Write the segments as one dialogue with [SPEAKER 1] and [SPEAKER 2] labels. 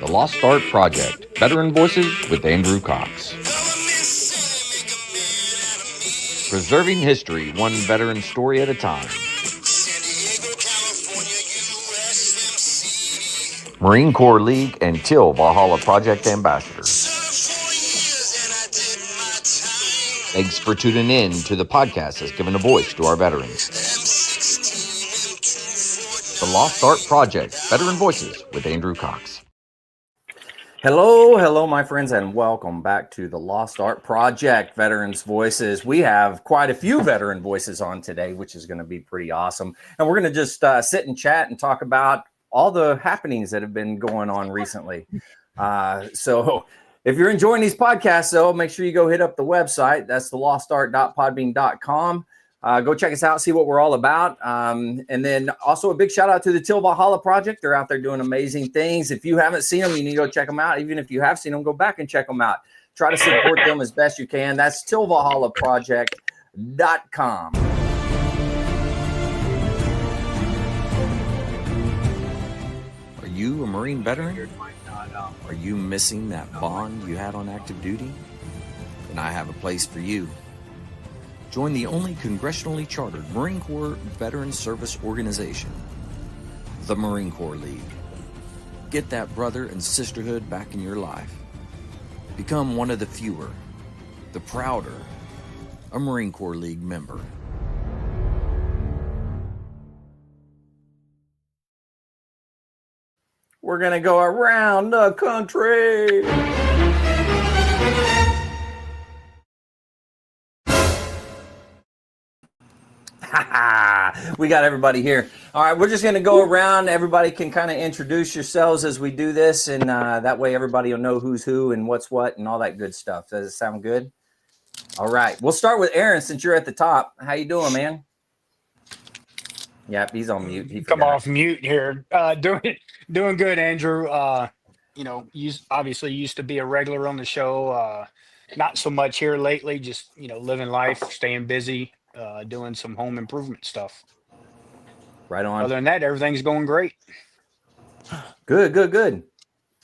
[SPEAKER 1] The Lost Art Project, Veteran Voices with Andrew Cox. Preserving history, one veteran story at a time. Marine Corps League and Till Valhalla Project Ambassadors. Thanks for tuning in to the podcast that's given a voice to our veterans. The Lost Art Project, Veteran Voices with Andrew Cox. Hello, my friends, and welcome back to the Lost Art Project, Veterans Voices. We have quite a few veteran voices on today, which is going to be pretty awesome. And we're going to just sit and chat and talk about all the happenings that have been going on recently. So if you're enjoying these podcasts, though, make sure you go hit up the website. That's thelostart.podbean.com. Go check us out, see what we're all about. And then also a big shout out to the Till Valhalla Project. They're out there doing amazing things. If you haven't seen them, you need to go check them out. Even if you have seen them, go back and check them out. Try to support them as best you can. That's tillvalhallaproject.com. Are you a Marine veteran? Are you missing that bond you had on active duty? Then I have a place for you. Join the only congressionally chartered Marine Corps Veteran Service Organization, the Marine Corps League. Get that brother and sisterhood back in your life. Become one of the fewer, the prouder, a Marine Corps League member. We're going to go around the country. We got everybody here. All right, we're just going to go around. Everybody can kind of introduce yourselves as we do this, and that way everybody will know who's who and what's what and all that good stuff. Does it sound good? All right, we'll start with Aaron since you're at the top. How you doing, man? Yep, he's on mute. He
[SPEAKER 2] Come off mute here. Doing good, Andrew. Obviously used to be a regular on the show. Not so much here lately. Just living life, staying busy, doing some home improvement stuff.
[SPEAKER 1] Right on.
[SPEAKER 2] Other than that, everything's going great.
[SPEAKER 1] Good.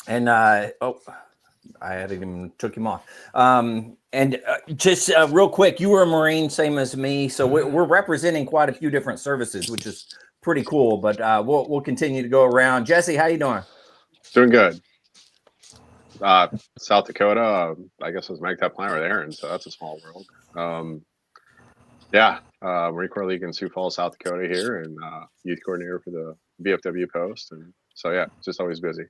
[SPEAKER 1] And I hadn't even took him off. And just real quick, you were a Marine, same as me, so we're representing quite a few different services, which is pretty cool. But we'll continue to go around. Jesse, how you doing?
[SPEAKER 3] Doing good. South Dakota, I guess was Mag Tech Plant with Aaron, so that's a small world. Marine Corps League in Sioux Falls, South Dakota here, and youth coordinator for the VFW post, and so just always busy.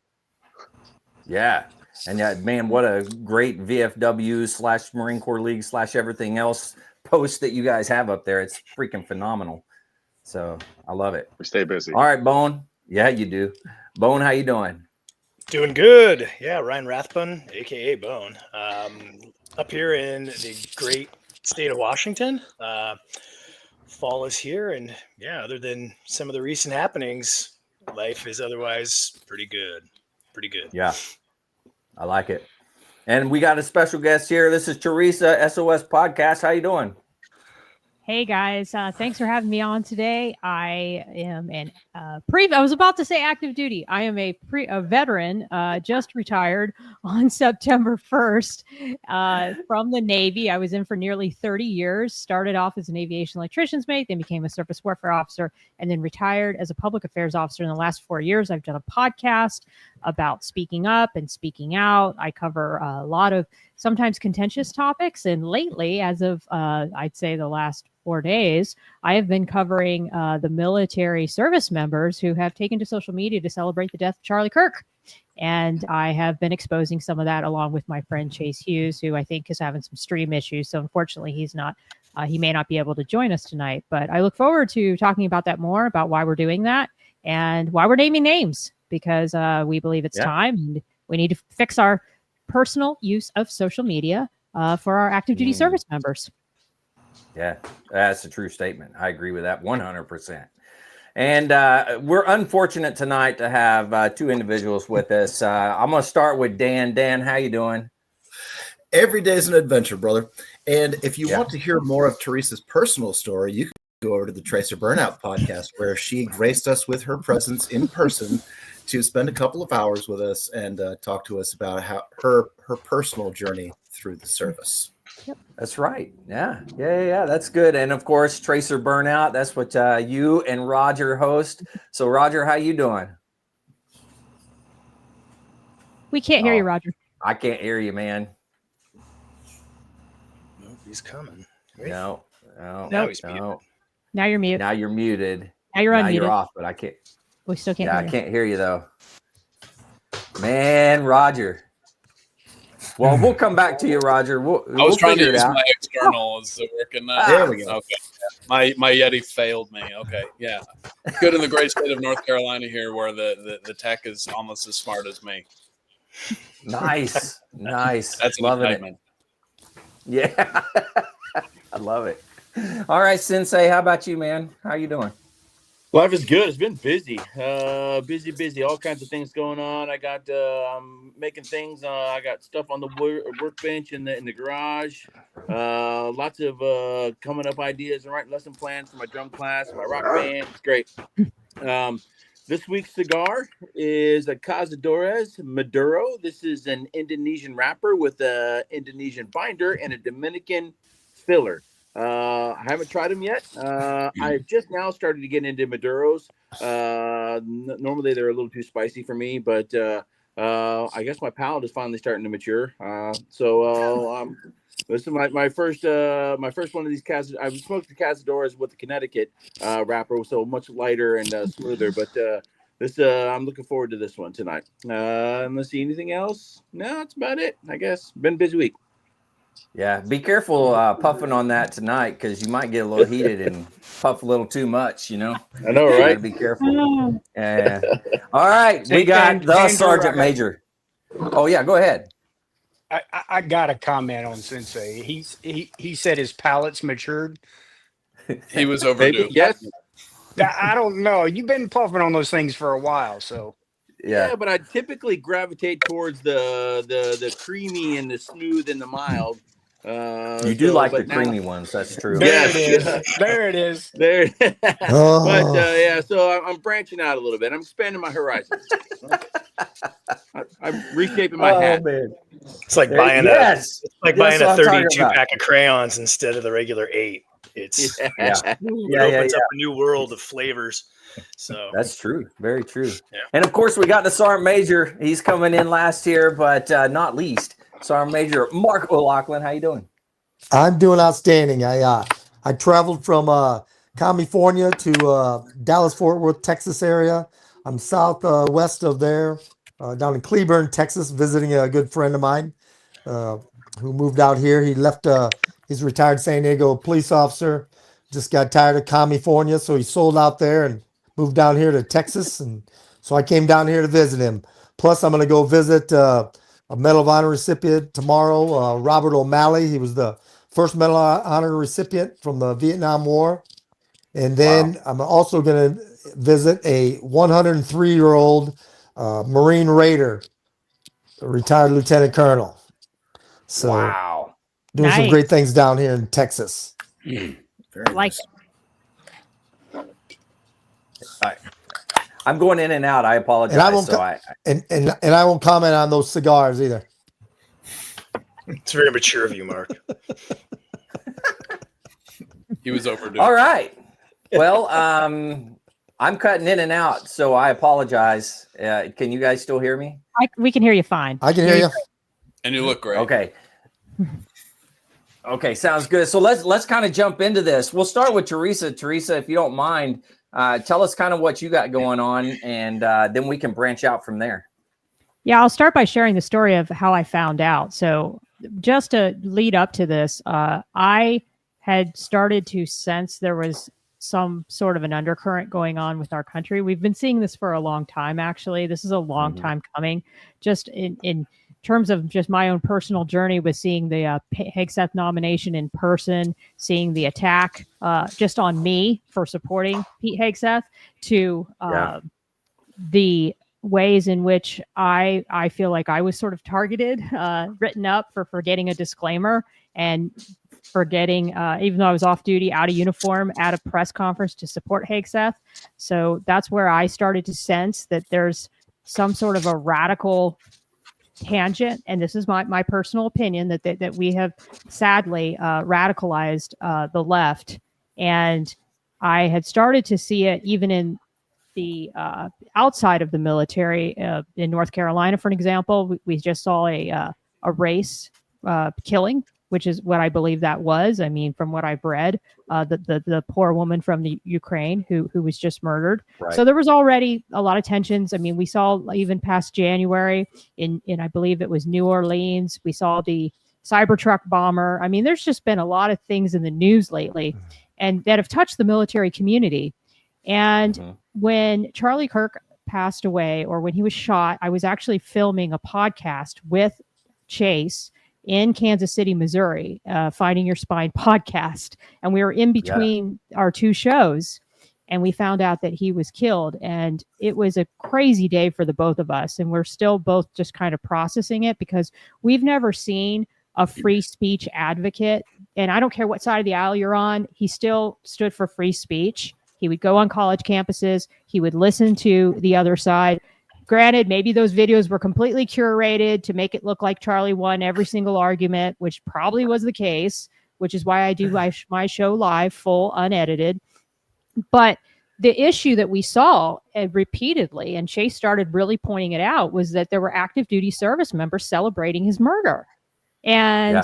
[SPEAKER 1] Yeah. And man, what a great VFW / Marine Corps League / everything else post that you guys have up there. It's freaking phenomenal. So I love it.
[SPEAKER 3] We stay busy.
[SPEAKER 1] All right, Bone. Yeah, you do. Bone, how you doing?
[SPEAKER 4] Doing good. Yeah, Ryan Rathbun, aka Bone. Up here in the great state of Washington. Fall is here, and other than some of the recent happenings, life is otherwise pretty good.
[SPEAKER 1] Yeah. I like it. And we got a special guest here. This is Theresa, SOS Podcast. How you doing?
[SPEAKER 5] Hey guys, thanks for having me on today. I am I was about to say active duty. I am a veteran, just retired on September 1st from the Navy. I was in for nearly 30 years, started off as an aviation electrician's mate, then became a surface warfare officer, and then retired as a public affairs officer in the last 4 years. I've done a podcast about speaking up and speaking out. I cover a lot of sometimes contentious topics. And lately, as of I'd say the last 4 days, I have been covering the military service members who have taken to social media to celebrate the death of Charlie Kirk. And I have been exposing some of that along with my friend Chase Hughes, who I think is having some stream issues. So unfortunately, he may not be able to join us tonight. But I look forward to talking about that more, about why we're doing that and why we're naming names, because we believe it's time and we need to fix our personal use of social media for our active duty service members.
[SPEAKER 1] Yeah, that's a true statement. I agree with that 100%. And we're unfortunate tonight to have two individuals with us. I'm going to start with Dan. Dan, how you doing?
[SPEAKER 6] Every day is an adventure, brother. And if you want to hear more of Theresa's personal story, you can go over to the Tracer Burnout podcast, where she graced us with her presence in person to spend a couple of hours with us and talk to us about how her personal journey through the service.
[SPEAKER 1] That's right. Yeah. That's good. And of course, Tracer Burnout. That's what you and Roger host. So, Roger, how you doing?
[SPEAKER 5] We can't hear you, Roger.
[SPEAKER 1] I can't hear you, man.
[SPEAKER 4] Nope, he's coming.
[SPEAKER 1] No.
[SPEAKER 4] Now he's muted.
[SPEAKER 5] Now you're muted.
[SPEAKER 1] Now you're muted.
[SPEAKER 5] Now you're unmuted.
[SPEAKER 1] You're off, but I can't.
[SPEAKER 5] We still can't
[SPEAKER 1] Yeah,
[SPEAKER 5] hear
[SPEAKER 1] I
[SPEAKER 5] you.
[SPEAKER 1] can't hear you though. Man, Roger. Well, we'll come back to you, Roger.
[SPEAKER 7] I was trying to use my external. Is it working?
[SPEAKER 6] There we go.
[SPEAKER 7] Okay. My Yeti failed me. Okay. Yeah. Good in the great state of North Carolina here, where the tech is almost as smart as me.
[SPEAKER 1] Nice.
[SPEAKER 7] That's an
[SPEAKER 1] loving
[SPEAKER 7] indictment.
[SPEAKER 1] it. Yeah. I love it. All right, Sensei, how about you, man? How you doing?
[SPEAKER 8] Life is good. It's been busy. Busy. All kinds of things going on. I got I'm making things. I got stuff on the workbench in the garage. Lots of coming up ideas and writing lesson plans for my drum class, my rock band. It's great. This week's cigar is a Cazadores Maduro. This is an Indonesian wrapper with a Indonesian binder and a Dominican filler. I haven't tried them yet. I just now started to get into Maduros. Normally they're a little too spicy for me, but I guess my palate is finally starting to mature. This is my first one of these I've smoked the Cazadores with the Connecticut wrapper, so much lighter and smoother. But this I'm looking forward to this one tonight. Let's see, anything else? No, that's about it. I guess been a busy week.
[SPEAKER 1] Yeah, be careful puffing on that tonight because you might get a little heated and puff a little too much, you know?
[SPEAKER 8] I know, right?
[SPEAKER 1] Be careful. Yeah. All right, we got the Sergeant Major. Oh, yeah, go ahead.
[SPEAKER 2] I got a comment on Sensei. He said his palate's matured.
[SPEAKER 7] He was overdue.
[SPEAKER 8] Yes.
[SPEAKER 2] I don't know. You've been puffing on those things for a while, so.
[SPEAKER 1] Yeah,
[SPEAKER 8] But I typically gravitate towards the creamy and the smooth and the mild.
[SPEAKER 1] you do like the creamy ones. That's true.
[SPEAKER 2] There it is. There it is.
[SPEAKER 8] There.
[SPEAKER 9] Oh.
[SPEAKER 8] But so I'm branching out a little bit. I'm expanding my horizons. I'm reshaping my hat.
[SPEAKER 1] Man.
[SPEAKER 4] It's like buying
[SPEAKER 1] Yes.
[SPEAKER 4] buying
[SPEAKER 1] That's
[SPEAKER 4] a
[SPEAKER 1] what I'm talking
[SPEAKER 4] 32
[SPEAKER 1] about.
[SPEAKER 4] pack of crayons instead of the regular 8. It's
[SPEAKER 1] Yeah.
[SPEAKER 4] it opens up a new world of flavors. So
[SPEAKER 1] That's true. Very true.
[SPEAKER 4] Yeah.
[SPEAKER 1] And of course, we got the Sergeant Major. He's coming in last here, but not least, Sergeant Major Mark O'Loughlin. How you doing?
[SPEAKER 9] I'm doing outstanding. I traveled from California to Dallas Fort Worth, Texas area. I'm southwest of there, down in Cleburne, Texas, visiting a good friend of mine who moved out here. He left. He's a retired San Diego police officer. Just got tired of California, so he sold out there and moved down here to Texas. And so I came down here to visit him. Plus, I'm going to go visit a Medal of Honor recipient tomorrow, Robert O'Malley. He was the first Medal of Honor recipient from the Vietnam War. And then I'm also going to visit a 103-year-old Marine Raider, a retired lieutenant colonel. So
[SPEAKER 1] Wow.
[SPEAKER 9] doing some great things down here in Texas.
[SPEAKER 6] Very
[SPEAKER 5] Like
[SPEAKER 6] nice.
[SPEAKER 1] I'm going in and out. I apologize.
[SPEAKER 9] And I won't and I won't comment on those cigars either.
[SPEAKER 4] it's very mature of you, Mark.
[SPEAKER 7] He was overdue.
[SPEAKER 1] All right. Well, I'm cutting in and out, so I apologize. Can you guys still hear me?
[SPEAKER 5] we can hear you fine.
[SPEAKER 9] I can hear you.
[SPEAKER 7] And you look great.
[SPEAKER 1] Okay. Okay, sounds good. So let's kind of jump into this. We'll start with Theresa. Theresa, if you don't mind, tell us kind of what you got going on, and then we can branch out from there.
[SPEAKER 5] Yeah, I'll start by sharing the story of how I found out. So just to lead up to this, I had started to sense there was some sort of an undercurrent going on with our country. We've been seeing this for a long time, actually. This is a long time coming. Just in terms of just my own personal journey with seeing the Hegseth nomination in person, seeing the attack just on me for supporting Pete Hegseth, to the ways in which I feel like I was sort of targeted, written up for getting a disclaimer and for getting, even though I was off duty, out of uniform, at a press conference to support Hegseth. So that's where I started to sense that there's some sort of a radical tangent, and this is my personal opinion, that we have sadly radicalized the left, and I had started to see it even in the outside of the military. In North Carolina, for an example, we just saw a race killing, which is what I believe that was. I mean, from what I've read, the poor woman from the Ukraine who was just murdered.
[SPEAKER 1] Right.
[SPEAKER 5] So there was already a lot of tensions. I mean, we saw even past January in I believe it was New Orleans. We saw the Cybertruck bomber. I mean, there's just been a lot of things in the news lately, and that have touched the military community. And when Charlie Kirk passed away, or when he was shot, I was actually filming a podcast with Chase in Kansas City, Missouri, Finding Your Spine podcast. And we were in between our two shows, and we found out that he was killed. And it was a crazy day for the both of us. And we're still both just kind of processing it, because we've never seen a free speech advocate. And I don't care what side of the aisle you're on, he still stood for free speech. He would go on college campuses. He would listen to the other side. Granted, maybe those videos were completely curated to make it look like Charlie won every single argument, which probably was the case, which is why I do my show live, full, unedited. But the issue that we saw repeatedly, and Chase started really pointing it out, was that there were active duty service members celebrating his murder. And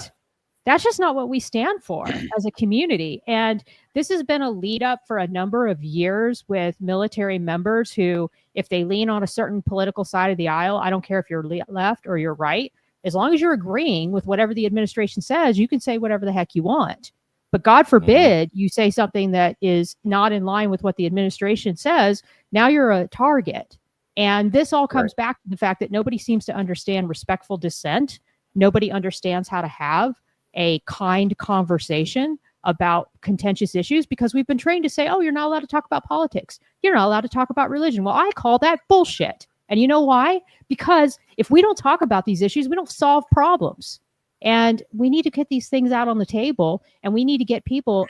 [SPEAKER 5] that's just not what we stand for as a community. And this has been a lead up for a number of years with military members who, if they lean on a certain political side of the aisle, I don't care if you're left or you're right, as long as you're agreeing with whatever the administration says, you can say whatever the heck you want. But God forbid you say something that is not in line with what the administration says, now you're a target. And this all comes back to the fact that nobody seems to understand respectful dissent. Nobody understands how to have a kind conversation about contentious issues, because we've been trained to say, oh, you're not allowed to talk about politics. You're not allowed to talk about religion. Well, I call that bullshit. And you know why? Because if we don't talk about these issues, we don't solve problems. And we need to get these things out on the table, and we need to get people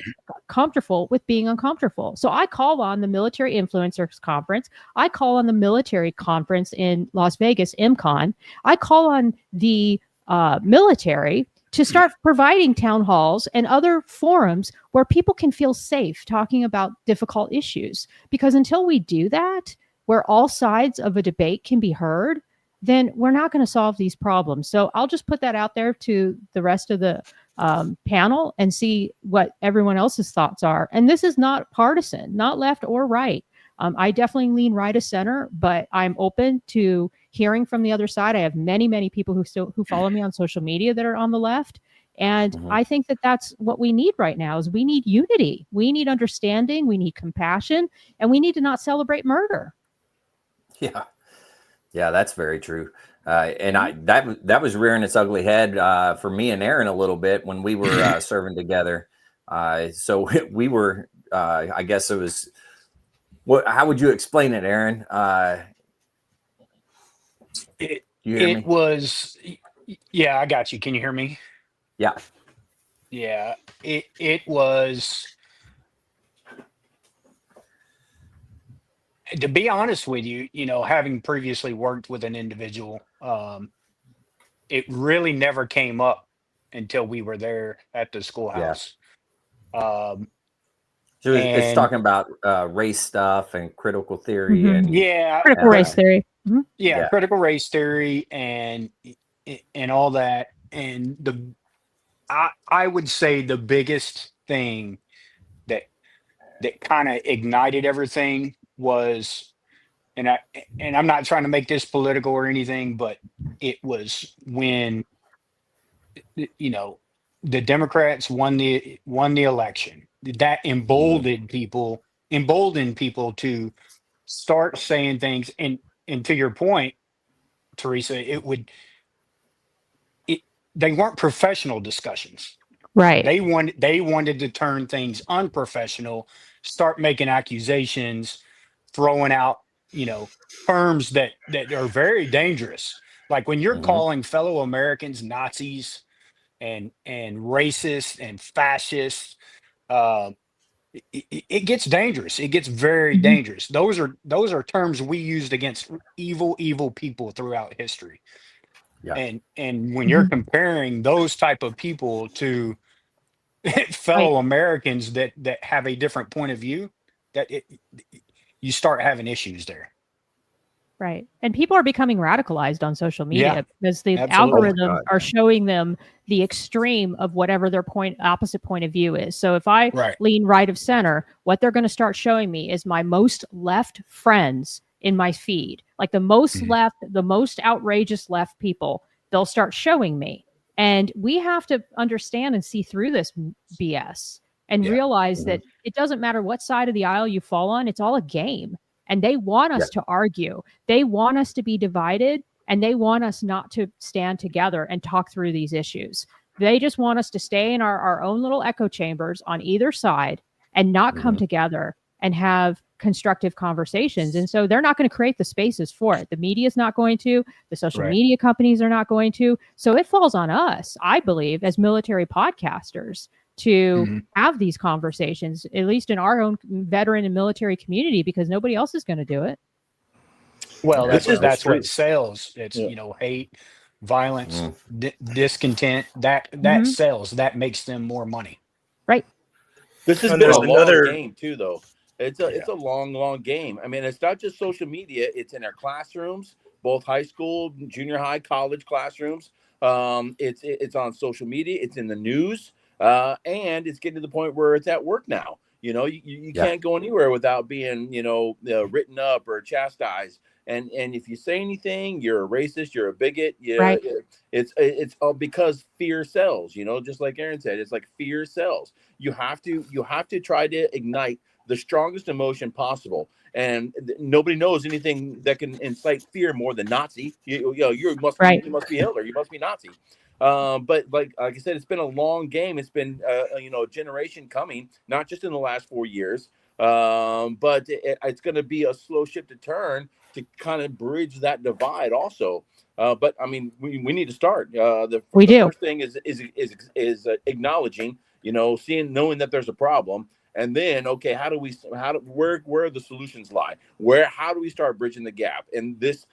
[SPEAKER 5] comfortable with being uncomfortable. So I call on the Military Influencers Conference. I call on the military conference in Las Vegas, MCON. I call on the military to start providing town halls and other forums where people can feel safe talking about difficult issues. Because until we do that, where all sides of a debate can be heard, then we're not going to solve these problems. So I'll just put that out there to the rest of the panel and see what everyone else's thoughts are. And this is not partisan, not left or right. I definitely lean right of center, but I'm open to hearing from the other side. I have many people who follow me on social media that are on the left. And I think that that's what we need right now. Is we need unity. We need understanding. We need compassion, and we need to not celebrate murder.
[SPEAKER 1] Yeah, that's very true. And that was rearing its ugly head for me and Aaron a little bit when we were serving together. So we were, I guess it was. How would you explain it, Aaron?
[SPEAKER 2] It was, yeah, I got you. Can you hear me?
[SPEAKER 1] Yeah.
[SPEAKER 2] Yeah. It was, to be honest with you, having previously worked with an individual, it really never came up until we were there at the schoolhouse.
[SPEAKER 1] So it's talking about race stuff and critical theory and
[SPEAKER 5] critical race theory.
[SPEAKER 2] Critical race theory and all that. And I would say the biggest thing that kind of ignited everything was, and I'm not trying to make this political or anything, but it was when the Democrats won the election. That emboldened people to start saying things. And to your point, Theresa, they weren't professional discussions.
[SPEAKER 5] Right.
[SPEAKER 2] They wanted to turn things unprofessional, start making accusations, throwing out, terms that are very dangerous. Like when you're calling fellow Americans Nazis and racist and fascist, it gets dangerous. It gets very
[SPEAKER 5] Mhm.
[SPEAKER 2] dangerous. Those are terms we used against evil people throughout history.
[SPEAKER 1] Yeah.
[SPEAKER 2] And when you're
[SPEAKER 5] Mhm.
[SPEAKER 2] comparing those type of people to
[SPEAKER 5] Right.
[SPEAKER 2] fellow Americans that have a different point of view, that you start having issues there.
[SPEAKER 5] Right. And people are becoming radicalized on social
[SPEAKER 2] Yeah,
[SPEAKER 5] media because the
[SPEAKER 2] absolutely.
[SPEAKER 1] Oh my
[SPEAKER 5] algorithms
[SPEAKER 1] God.
[SPEAKER 5] are showing them the extreme of whatever their opposite point of view is. So if I
[SPEAKER 2] Right.
[SPEAKER 5] lean right of center, what they're going to start showing me is my most left friends in my feed. Like the most
[SPEAKER 2] Mhm.
[SPEAKER 5] left, the most outrageous left people, they'll start showing me. And we have to understand and see through this BS and
[SPEAKER 2] Yeah.
[SPEAKER 5] realize
[SPEAKER 1] Mhm.
[SPEAKER 5] that it doesn't matter what side of the aisle you fall on, it's all a game. And they want us to argue. They want us to be divided, and they want us not to stand together and talk through these issues. They just want us to stay in our own little echo chambers on either side and not come
[SPEAKER 1] Mhm.
[SPEAKER 5] together and have constructive conversations. And so they're not going to create the spaces for it. The media is not going to, the social
[SPEAKER 2] Right.
[SPEAKER 5] media companies are not going to. So it falls on us, I believe, as military podcasters to
[SPEAKER 2] Mhm.
[SPEAKER 5] have these conversations, at least in our own veteran and military community, because nobody else is going to do it.
[SPEAKER 2] Well,
[SPEAKER 8] This is
[SPEAKER 2] that's
[SPEAKER 8] true.
[SPEAKER 2] what sells. It's
[SPEAKER 8] Yeah.
[SPEAKER 2] Hate, violence,
[SPEAKER 1] Mm.
[SPEAKER 2] discontent. That
[SPEAKER 5] Mhm.
[SPEAKER 2] sells. That makes them more money.
[SPEAKER 5] Right.
[SPEAKER 8] This has
[SPEAKER 4] And
[SPEAKER 8] been
[SPEAKER 4] there's
[SPEAKER 8] a long
[SPEAKER 4] another.
[SPEAKER 8] game too, though. It's a long game. I mean, it's not just social media; it's in our classrooms, both high school, junior high, college classrooms. It's on social media. It's in the news, and it's getting to the point where it's at work now. You
[SPEAKER 1] Yeah.
[SPEAKER 8] can't go anywhere without being written up or chastised. And if you say anything, you're a racist, you're a bigot.
[SPEAKER 5] Right.
[SPEAKER 8] It's all because fear sells. Just like Aaron said, it's like fear sells. You have to try to ignite the strongest emotion possible, and nobody knows anything that can incite fear more than Nazi. You must be Hitler, you must be Nazi. But like I said, it's been a long game. It's been a generation coming, not just in the last 4 years, but it's going to be a slow ship to turn to kind of bridge that divide also. But I mean, we need to start. The first thing is acknowledging, knowing that there's a problem, and then where the solutions lie? How do we start bridging the gap? And this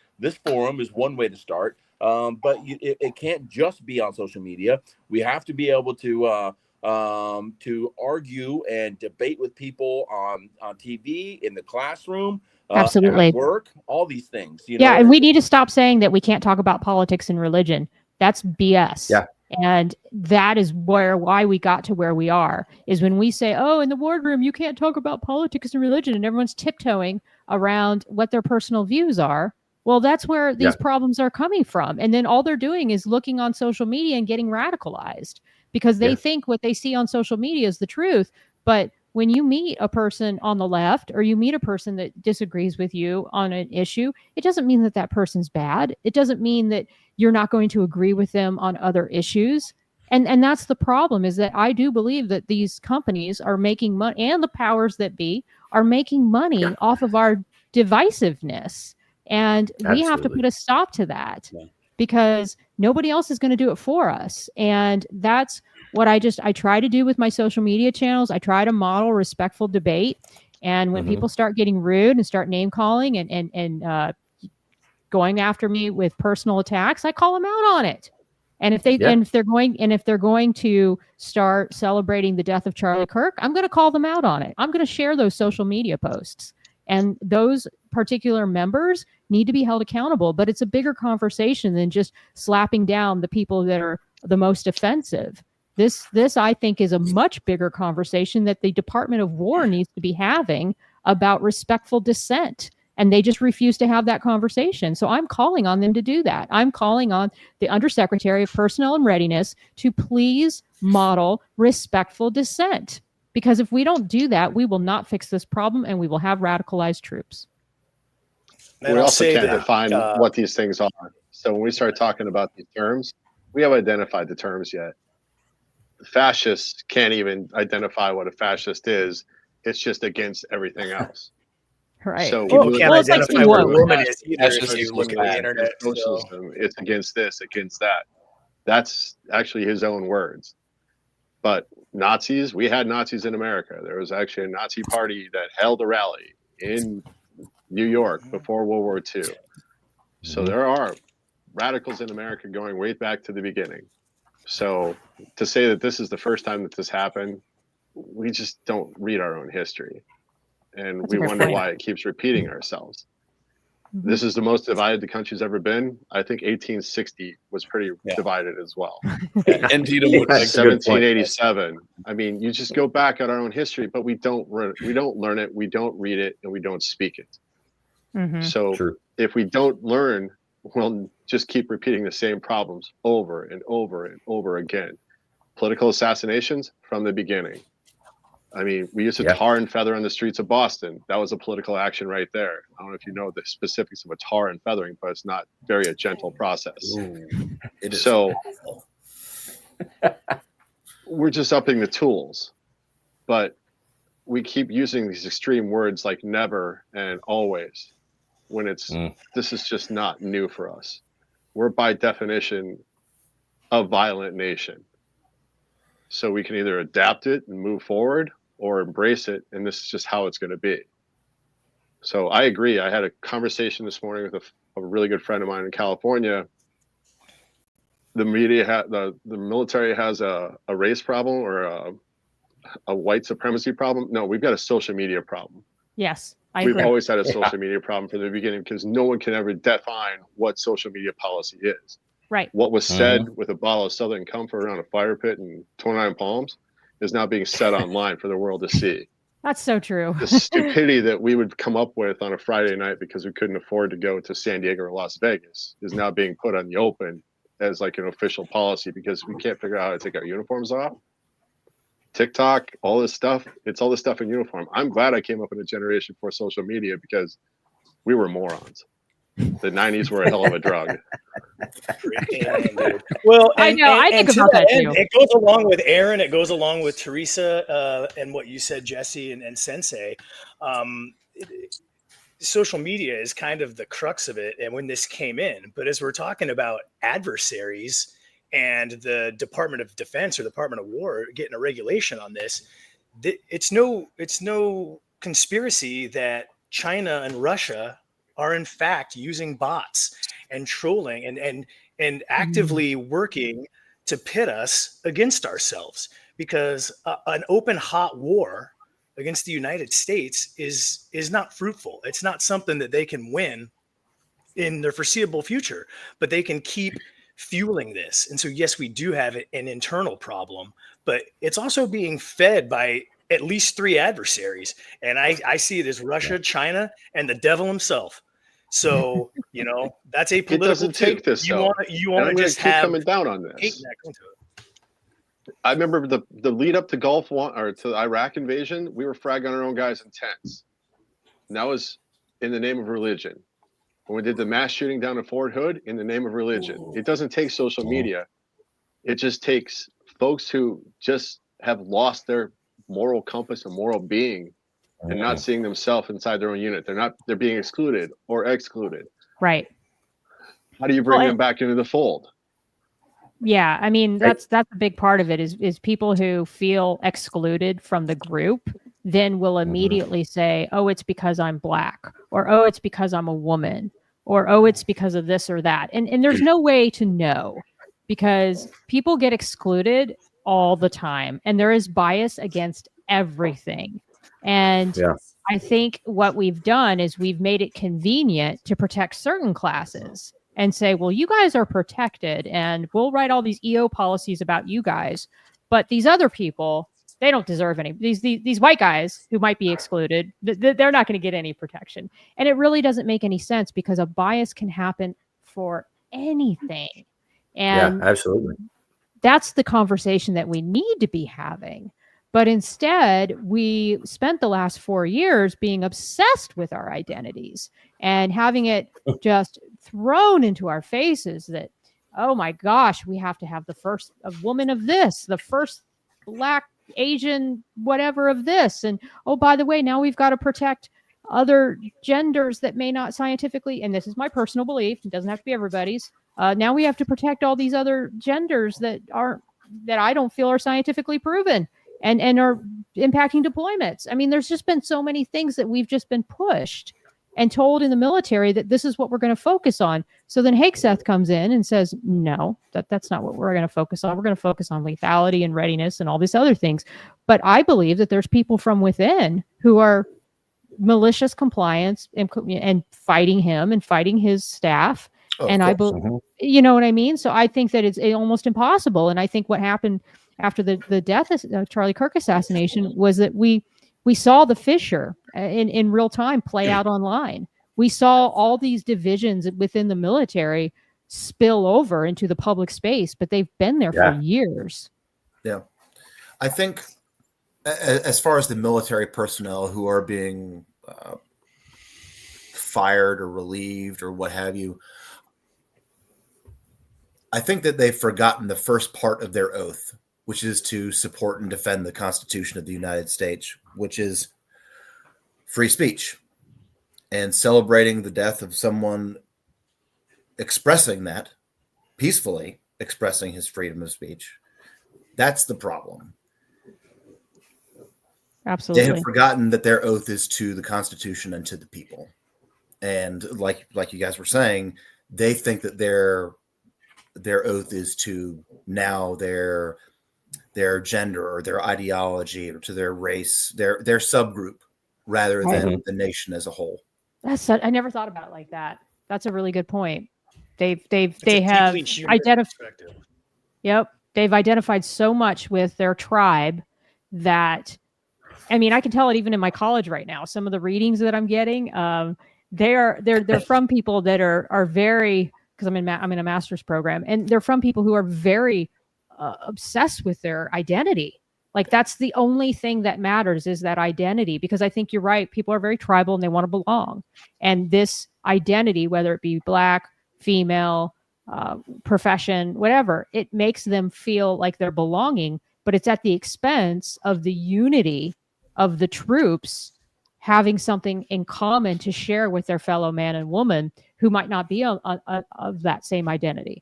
[SPEAKER 8] forum is one way to start. But it can't just be on social media. We have to be able to argue and debate with people on TV, in the classroom,
[SPEAKER 5] Absolutely.
[SPEAKER 8] at work, all these things.
[SPEAKER 5] Yeah, and we need to stop saying that we can't talk about politics and religion. That's BS.
[SPEAKER 1] Yeah.
[SPEAKER 5] And that is why we got to where we are, is when we say, oh, in the wardroom, you can't talk about politics and religion, and everyone's tiptoeing around what their personal views are. Well, that's where these problems are coming from. And then all they're doing is looking on social media and getting radicalized because they think what they see on social media is the truth. But when you meet a person on the left or you meet a person that disagrees with you on an issue, it doesn't mean that that person's bad. It doesn't mean that you're not going to agree with them on other issues. And that's the problem, is that I do believe that these companies are making money, and the powers that be are making money off of our divisiveness. And we have to put a stop to that because nobody else is going to do it for us. And that's what I try to do with my social media channels. I try to model respectful debate. And when people start getting rude and start name calling and going after me with personal attacks, I call them out on it. And if they're going to start celebrating the death of Charlie Kirk, I'm going to call them out on it. I'm going to share those social media posts. And those particular members need to be held accountable. But it's a bigger conversation than just slapping down the people that are the most offensive. This I think is a much bigger conversation that the Department of War needs to be having about respectful dissent. And they just refuse to have that conversation. So I'm calling on them to do that. I'm calling on the Undersecretary of Personnel and Readiness to please model respectful dissent. Because if we don't do that, we will not fix this problem and we will have radicalized troops.
[SPEAKER 3] And we also can't define what these things are. So when we start talking about these terms, we haven't identified the terms yet. The fascists can't even identify what a fascist is. It's just against everything else.
[SPEAKER 5] Right.
[SPEAKER 3] So
[SPEAKER 4] people can't identify what a woman is either if you look at the internet.
[SPEAKER 3] Socialism, it's against this, against that. That's actually his own words. But Nazis, we had Nazis in America. There was actually a Nazi party that held a rally in New York before World War II. So there are radicals in America going way back to the beginning. So to say that this is the first time that this happened, we just don't read our own history. And we wonder why it keeps repeating ourselves. This is the most divided the country's ever been. I think 1860 was pretty divided as well.
[SPEAKER 7] And Tito would like
[SPEAKER 3] 1787. I mean, you just go back at our own history, but we don't learn it, we don't read it, and we don't speak it. So if we don't learn, we'll just keep repeating the same problems over and over and over again. Political assassinations from the beginning. I mean, we used to tar and feather on the streets of Boston. That was a political action right there. I don't know if you know the specifics of a tar and feathering, but it's not very a gentle process. So we're just upping the tools, but we keep using these extreme words like never and always when it's this is just not new for us. We're by definition a violent nation. So we can either adapt it and move forward or embrace it, and this is just how it's going to be. So I agree. I had a conversation this morning with a really good friend of mine in California. The media, the military has a race problem or a white supremacy problem. No, we've got a social media problem.
[SPEAKER 5] Yes,
[SPEAKER 3] we've always had a social media problem from the beginning because no one can ever define what social media policy is.
[SPEAKER 5] Right.
[SPEAKER 3] What was said with a bottle of Southern Comfort around a fire pit in 29 Palms is now being said online for the world to see.
[SPEAKER 5] That's so true.
[SPEAKER 3] The stupidity that we would come up with on a Friday night because we couldn't afford to go to San Diego or Las Vegas is now being put on the open as like an official policy because we can't figure out how to take our uniforms off. TikTok, all this stuff, it's all this stuff in uniform. I'm glad I came up in a generation before social media because we were morons. The 90s were a hell of a drug.
[SPEAKER 4] Well,
[SPEAKER 5] I know. I think about that too.
[SPEAKER 4] It goes along with Aaron. It goes along with Theresa and what you said, Jesse and Sensei. Social media is kind of the crux of it. And when this came in, but as we're talking about adversaries and the Department of Defense or Department of War getting a regulation on this, it's no conspiracy that China and Russia are in fact using bots and trolling and actively working to pit us against ourselves because an open hot war against the United States is not fruitful. It's not something that they can win in their foreseeable future, but they can keep fueling this. And so, yes, we do have an internal problem, but it's also being fed by at least 3 adversaries. And I see it as Russia, China, and the devil himself. So, that's a political.
[SPEAKER 3] It doesn't take this.
[SPEAKER 4] You want to just have
[SPEAKER 3] coming down on this. I remember the lead up to Gulf War or to the Iraq invasion. We were fragging our own guys in tents. And that was in the name of religion. When we did the mass shooting down at Fort Hood, in the name of religion. It doesn't take social media. It just takes folks who just have lost their moral compass and moral being and not seeing themselves inside their own unit. They're being excluded or excluded.
[SPEAKER 5] Right.
[SPEAKER 3] How do you bring them back into the fold?
[SPEAKER 5] Yeah, I mean that's a big part of it is people who feel excluded from the group then will immediately say, "Oh, it's because I'm black," or "Oh, it's because I'm a woman," or "Oh, it's because of this or that." And there's no way to know because people get excluded all the time and there is bias against everything. And I think what we've done is we've made it convenient to protect certain classes and say, well, you guys are protected and we'll write all these EO policies about you guys. But these other people, they don't deserve any. These white guys who might be excluded, they're not going to get any protection. And it really doesn't make any sense because a bias can happen for anything. And
[SPEAKER 1] absolutely.
[SPEAKER 5] That's the conversation that we need to be having. But instead, we spent the last 4 years being obsessed with our identities and having it just thrown into our faces that, oh my gosh, we have to have the first woman of this, the first Black, Asian, whatever of this. And, oh, by the way, now we've got to protect other genders that may not scientifically, and this is my personal belief, it doesn't have to be everybody's. Now we have to protect all these other genders that aren't that I don't feel are scientifically proven and are impacting deployments. I mean, there's just been so many things that we've just been pushed and told in the military that this is what we're going to focus on. So then Hakeseth comes in and says, no, that's not what we're going to focus on. We're going to focus on lethality and readiness and all these other things. But I believe that there's people from within who are malicious compliance and fighting him and fighting his staff. And I believe, you know what I mean? So I think that it's almost impossible. And I think what happened after the death of Charlie Kirk assassination was that we saw the fissure in real time play out online. We saw all these divisions within the military spill over into the public space, but they've been there for years.
[SPEAKER 6] Yeah. I think as far as the military personnel who are being fired or relieved or what have you, I think that they've forgotten the first part of their oath, which is to support and defend the Constitution of the United States, which is free speech, and celebrating the death of someone expressing that peacefully, expressing his freedom of speech. That's the problem.
[SPEAKER 5] Absolutely.
[SPEAKER 6] They have forgotten that their oath is to the Constitution and to the people. And like you guys were saying, they think that their oath is to now their gender or their ideology or to their race, their subgroup, rather than the nation as a whole.
[SPEAKER 5] I never thought about it like that. That's a really good point. They have identified. Yep, they've identified so much with their tribe that, I mean, I can tell it even in my college right now. Some of the readings that I'm getting, they're from people that are very, because I'm in a master's program, and they're from people who are very obsessed with their identity. Like, that's the only thing that matters, is that identity. Because I think you're right. People are very tribal and they want to belong. And this identity, whether it be Black, female, profession, whatever, it makes them feel like they're belonging, but it's at the expense of the unity of the troops having something in common to share with their fellow man and woman who might not be of that same identity.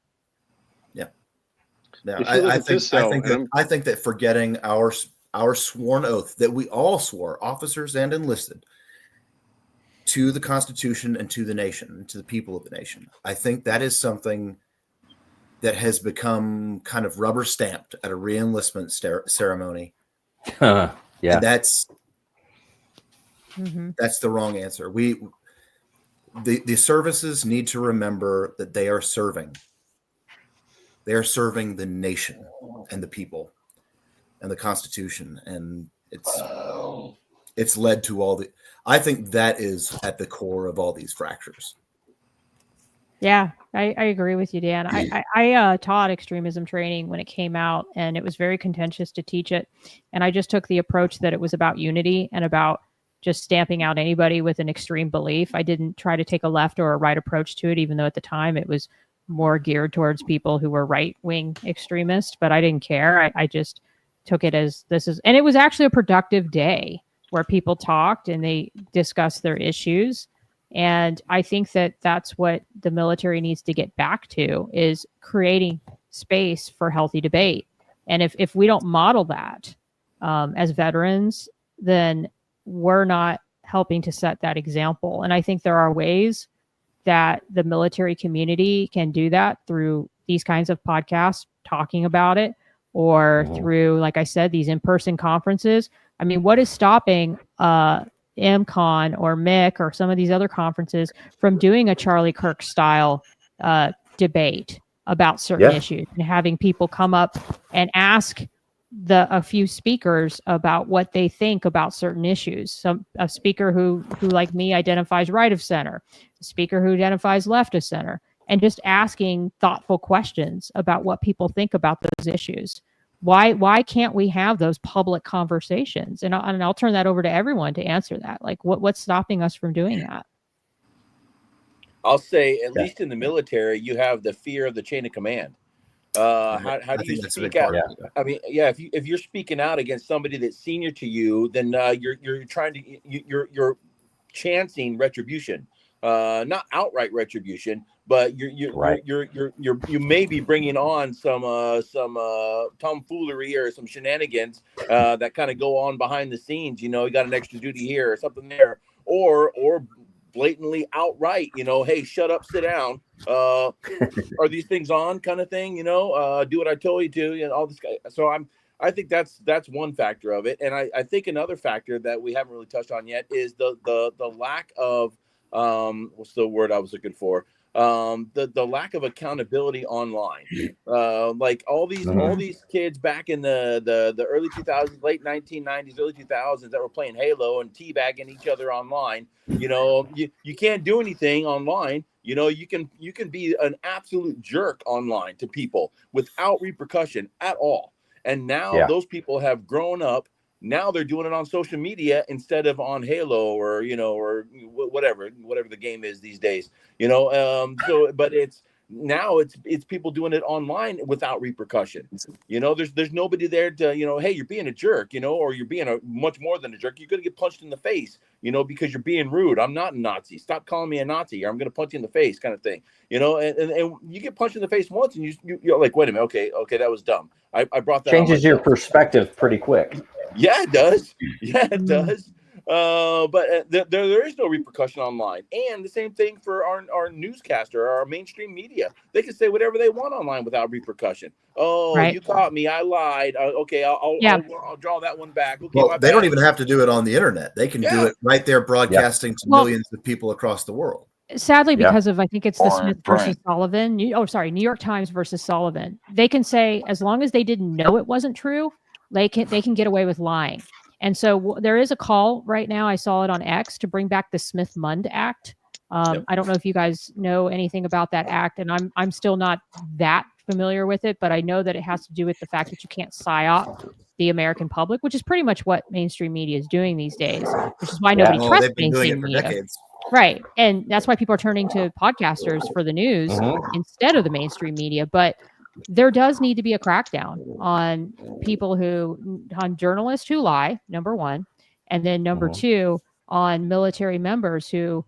[SPEAKER 6] Yeah, I think that forgetting our sworn oath that we all swore, officers and enlisted, to the Constitution and to the nation, to the people of the nation, I think that is something that has become kind of rubber stamped at a re-enlistment ceremony.
[SPEAKER 1] Yeah,
[SPEAKER 6] and that's the wrong answer. The services need to remember that they are serving. They are serving the nation and the people and the Constitution. And it's led to all the, I think that is at the core of all these fractures.
[SPEAKER 5] Yeah, I agree with you, Dan. I taught extremism training when it came out, and it was very contentious to teach it. And I just took the approach that it was about unity and about just stamping out anybody with an extreme belief. I didn't try to take a left or a right approach to it, even though at the time it was more geared towards people who were right-wing extremists, but I didn't care. I just took it as this is, and it was actually a productive day where people talked and they discussed their issues. And I think that that's what the military needs to get back to, is creating space for healthy debate. And if we don't model that as veterans, then we're not helping to set that example. And I think there are ways that the military community can do that through these kinds of podcasts, talking about it, or through, like I said, these in-person conferences. I mean, what is stopping MCON or MIC or some of these other conferences from doing a Charlie Kirk style debate about certain issues and having people come up and ask a few speakers about what they think about certain issues? A speaker who like me identifies right of center, a speaker who identifies left of center, and just asking thoughtful questions about what people think about those issues. Why can't we have those public conversations? And I'll turn that over to everyone to answer that. Like, what's stopping us from doing that?
[SPEAKER 8] I'll say, at least in the military, you have the fear of the chain of command. How do you speak out? I mean, if you're speaking out against somebody that's senior to you, then you're chancing retribution. not outright retribution, but you may be bringing on some tomfoolery or some shenanigans that kind of go on behind the scenes. You got an extra duty here or something there, or blatantly outright, hey, shut up, sit down. Are these things on, kind of thing? Do what I told you to, all this guy. So I think that's one factor of it, and I think another factor that we haven't really touched on yet is the lack of what's the word I was looking for? The lack of accountability online. Like all these kids back in the early 2000s, late 1990s, early 2000s that were playing Halo and teabagging each other online. You can't do anything online. You can be an absolute jerk online to people without repercussion at all. And now those people have grown up. Now they're doing it on social media instead of on Halo or whatever the game is these days. But it's people doing it online without repercussion. There's nobody there to hey, you're being a jerk, or you're being much more than a jerk. You're gonna get punched in the face, because you're being rude. I'm not a Nazi. Stop calling me a Nazi, or I'm gonna punch you in the face, kind of thing. And you get punched in the face once, and you're like, wait a minute, okay, that was dumb. I brought that
[SPEAKER 1] changes
[SPEAKER 8] on
[SPEAKER 1] your perspective pretty quick.
[SPEAKER 8] Yeah, it does. Yeah, it does. But there is no repercussion online, and the same thing for our newscaster, our mainstream media. They can say whatever they want online without repercussion. Oh,
[SPEAKER 5] Right.
[SPEAKER 8] You caught me! I lied. Okay, I'll draw that one back. Okay,
[SPEAKER 6] well, they don't even have to do it on the internet. They can do it right there, broadcasting to millions of people across the world.
[SPEAKER 5] Sadly, because of I think it's the Smith versus Sullivan. New York Times versus Sullivan. They can say as long as they didn't know it wasn't true, they can get away with lying. And so there is a call right now. I saw it on X to bring back the Smith-Mund Act. I don't know if you guys know anything about that act, and I'm still not that familiar with it, but I know that it has to do with the fact that you can't psyop the American public, which is pretty much what mainstream media is doing these days, which is why nobody trusts mainstream media.
[SPEAKER 6] Decades.
[SPEAKER 5] Right. And that's why people are turning to podcasters for the news instead of the mainstream media. But there does need to be a crackdown on on journalists who lie, number one. And then number two, on military members who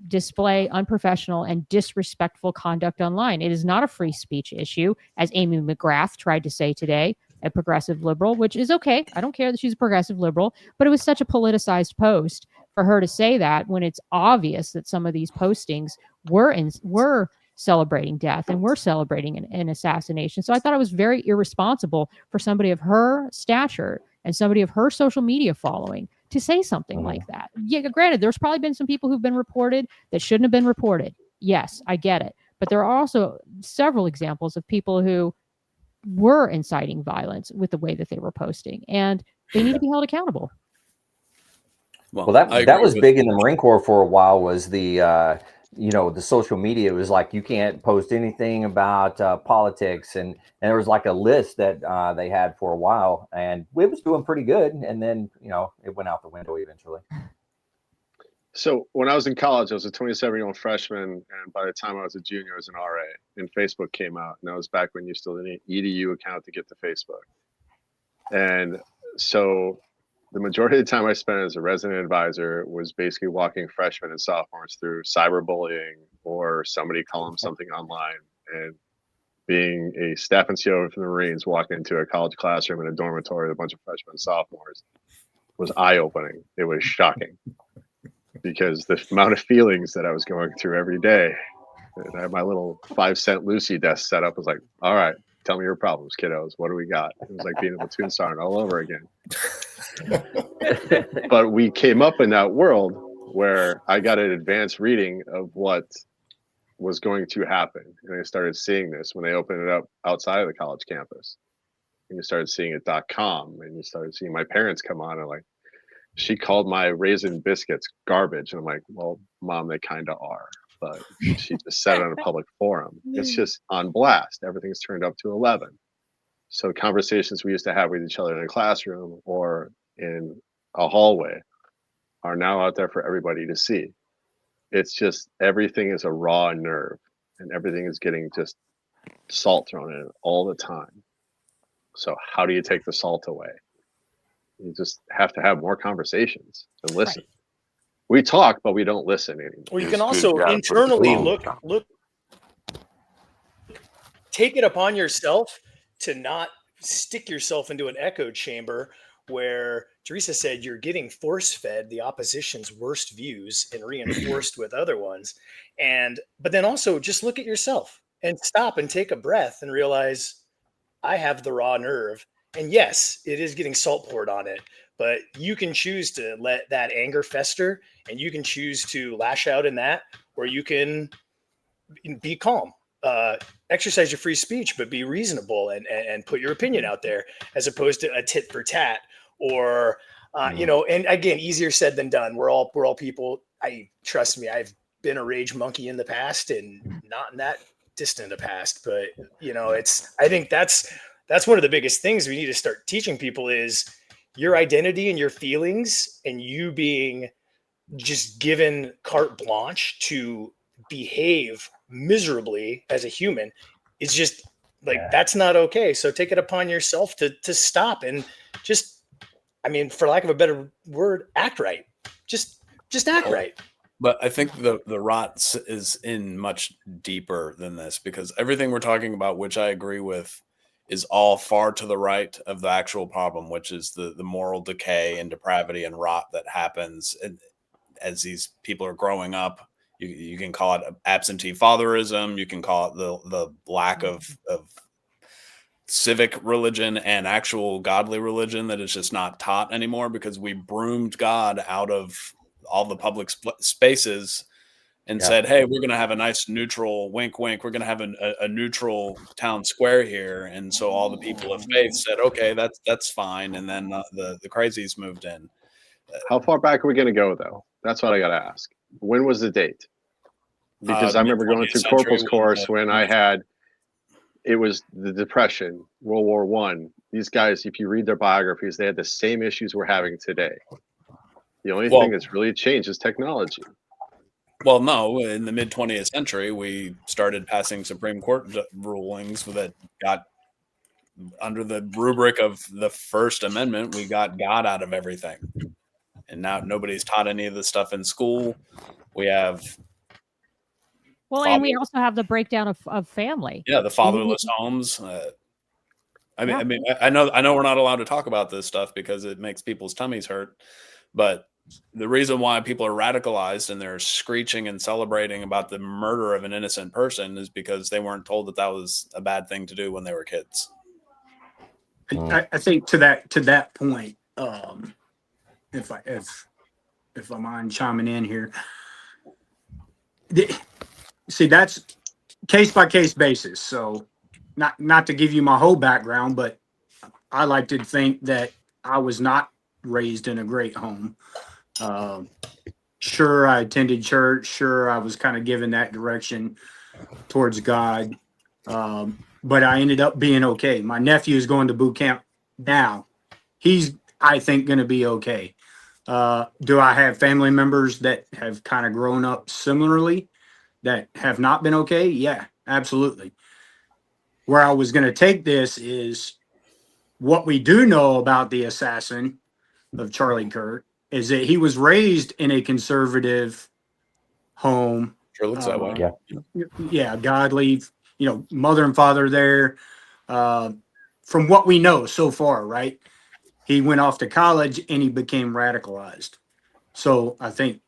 [SPEAKER 5] display unprofessional and disrespectful conduct online. It is not a free speech issue, as Amy McGrath tried to say today, a progressive liberal, which is okay. I don't care that she's a progressive liberal, but it was such a politicized post for her to say that when it's obvious that some of these postings were celebrating death and were celebrating an assassination. So I thought it was very irresponsible for somebody of her stature and somebody of her social media following to say something like that. Yeah, granted, there's probably been some people who've been reported that shouldn't have been reported. Yes, I get it. But there are also several examples of people who were inciting violence with the way that they were posting, and they need to be held accountable.
[SPEAKER 1] Well, that was big in the Marine Corps for a while, was the the social media. It was like you can't post anything about politics, and there was like a list that they had for a while, and it was doing pretty good, and then it went out the window eventually.
[SPEAKER 3] So when I was in college, I was a 27-year-old freshman, and by the time I was a junior, I was an RA, and Facebook came out, and that was back when you still didn't need an EDU account to get to Facebook. And so the majority of the time I spent as a resident advisor was basically walking freshmen and sophomores through cyberbullying or somebody calling them something online. And being a staff NCO from the Marines, walking into a college classroom in a dormitory with a bunch of freshmen and sophomores was eye-opening. It was shocking because the amount of feelings that I was going through every day. And I had my little 5-cent Lucy desk set up. I was like, all right, tell me your problems, kiddos. What do we got? It was like being a platoon sergeant all over again. But we came up in that world where I got an advanced reading of what was going to happen. And I started seeing this when they opened it up outside of the college campus. And you started seeing it .com, and you started seeing my parents come on and like, she called my raisin biscuits garbage. And I'm like, well, Mom, they kind of are. But she just said it on a public forum. It's just on blast. Everything's turned up to 11. So conversations we used to have with each other in a classroom or in a hallway are now out there for everybody to see. It's just everything is a raw nerve, and everything is getting just salt thrown in it all the time. So how do you take the salt away? You just have to have more conversations and listen. We talk, but we don't listen anymore.
[SPEAKER 4] Well, you can also internally look, take it upon yourself to not stick yourself into an echo chamber where Theresa said you're getting force fed the opposition's worst views and reinforced with other ones. But then also just look at yourself and stop and take a breath and realize I have the raw nerve. And yes, it is getting salt poured on it, but you can choose to let that anger fester, and you can choose to lash out in that, or you can be calm. Exercise your free speech, but be reasonable and put your opinion out there, as opposed to a tit for tat or and again, easier said than done. We're all people. Trust me, I've been a rage monkey in the past, and not in that distant a past, but I think that's one of the biggest things we need to start teaching people is your identity and your feelings, and you being just given carte blanche to behave miserably as a human is just that's not okay. So take it upon yourself to stop and just, for lack of a better word, act right. Just act right.
[SPEAKER 7] But I think the rot is in much deeper than this, because everything we're talking about, which I agree with, is all far to the right of the actual problem, which is the moral decay and depravity and rot that happens as these people are growing up. You can call it absentee fatherism. You can call it the lack of civic religion and actual godly religion that is just not taught anymore, because we broomed God out of all the public spaces and said, hey, we're going to have a nice neutral wink, wink. We're going to have a neutral town square here. And so all the people of faith said, okay, that's fine. And then the crazies moved in.
[SPEAKER 3] How far back are we going to go, though? That's what I got to ask. When was the date? Because I remember going through corporal's course when it was the Depression, World War I. These guys, if you read their biographies, they had the same issues we're having today. The only thing that's really changed is technology.
[SPEAKER 7] Well, no, in the mid 20th century, we started passing Supreme Court rulings that got under the rubric of the First Amendment. We got God out of everything. And now nobody's taught any of this stuff in school. We have.
[SPEAKER 5] And we also have the breakdown of family.
[SPEAKER 7] Yeah, the fatherless homes. I know we're not allowed to talk about this stuff because it makes people's tummies hurt. But the reason why people are radicalized and they're screeching and celebrating about the murder of an innocent person is because they weren't told that was a bad thing to do when they were kids.
[SPEAKER 2] I think to that point, if I mind chiming in here, see, that's case by case basis. So not to give you my whole background, but I like to think that I was not raised in a great home. Sure, I attended church. Sure, I was kind of given that direction towards God. But I ended up being okay. My nephew is going to boot camp now. He's, I think, going to be okay. Do I have family members that have kind of grown up similarly that have not been okay? Yeah, absolutely. Where I was going to take this is what we do know about the assassin of Charlie Kirk is that he was raised in a conservative home.
[SPEAKER 7] Sure looks that way.
[SPEAKER 2] Yeah, godly, mother and father there. From what we know so far, right? He went off to college and he became radicalized. So I think,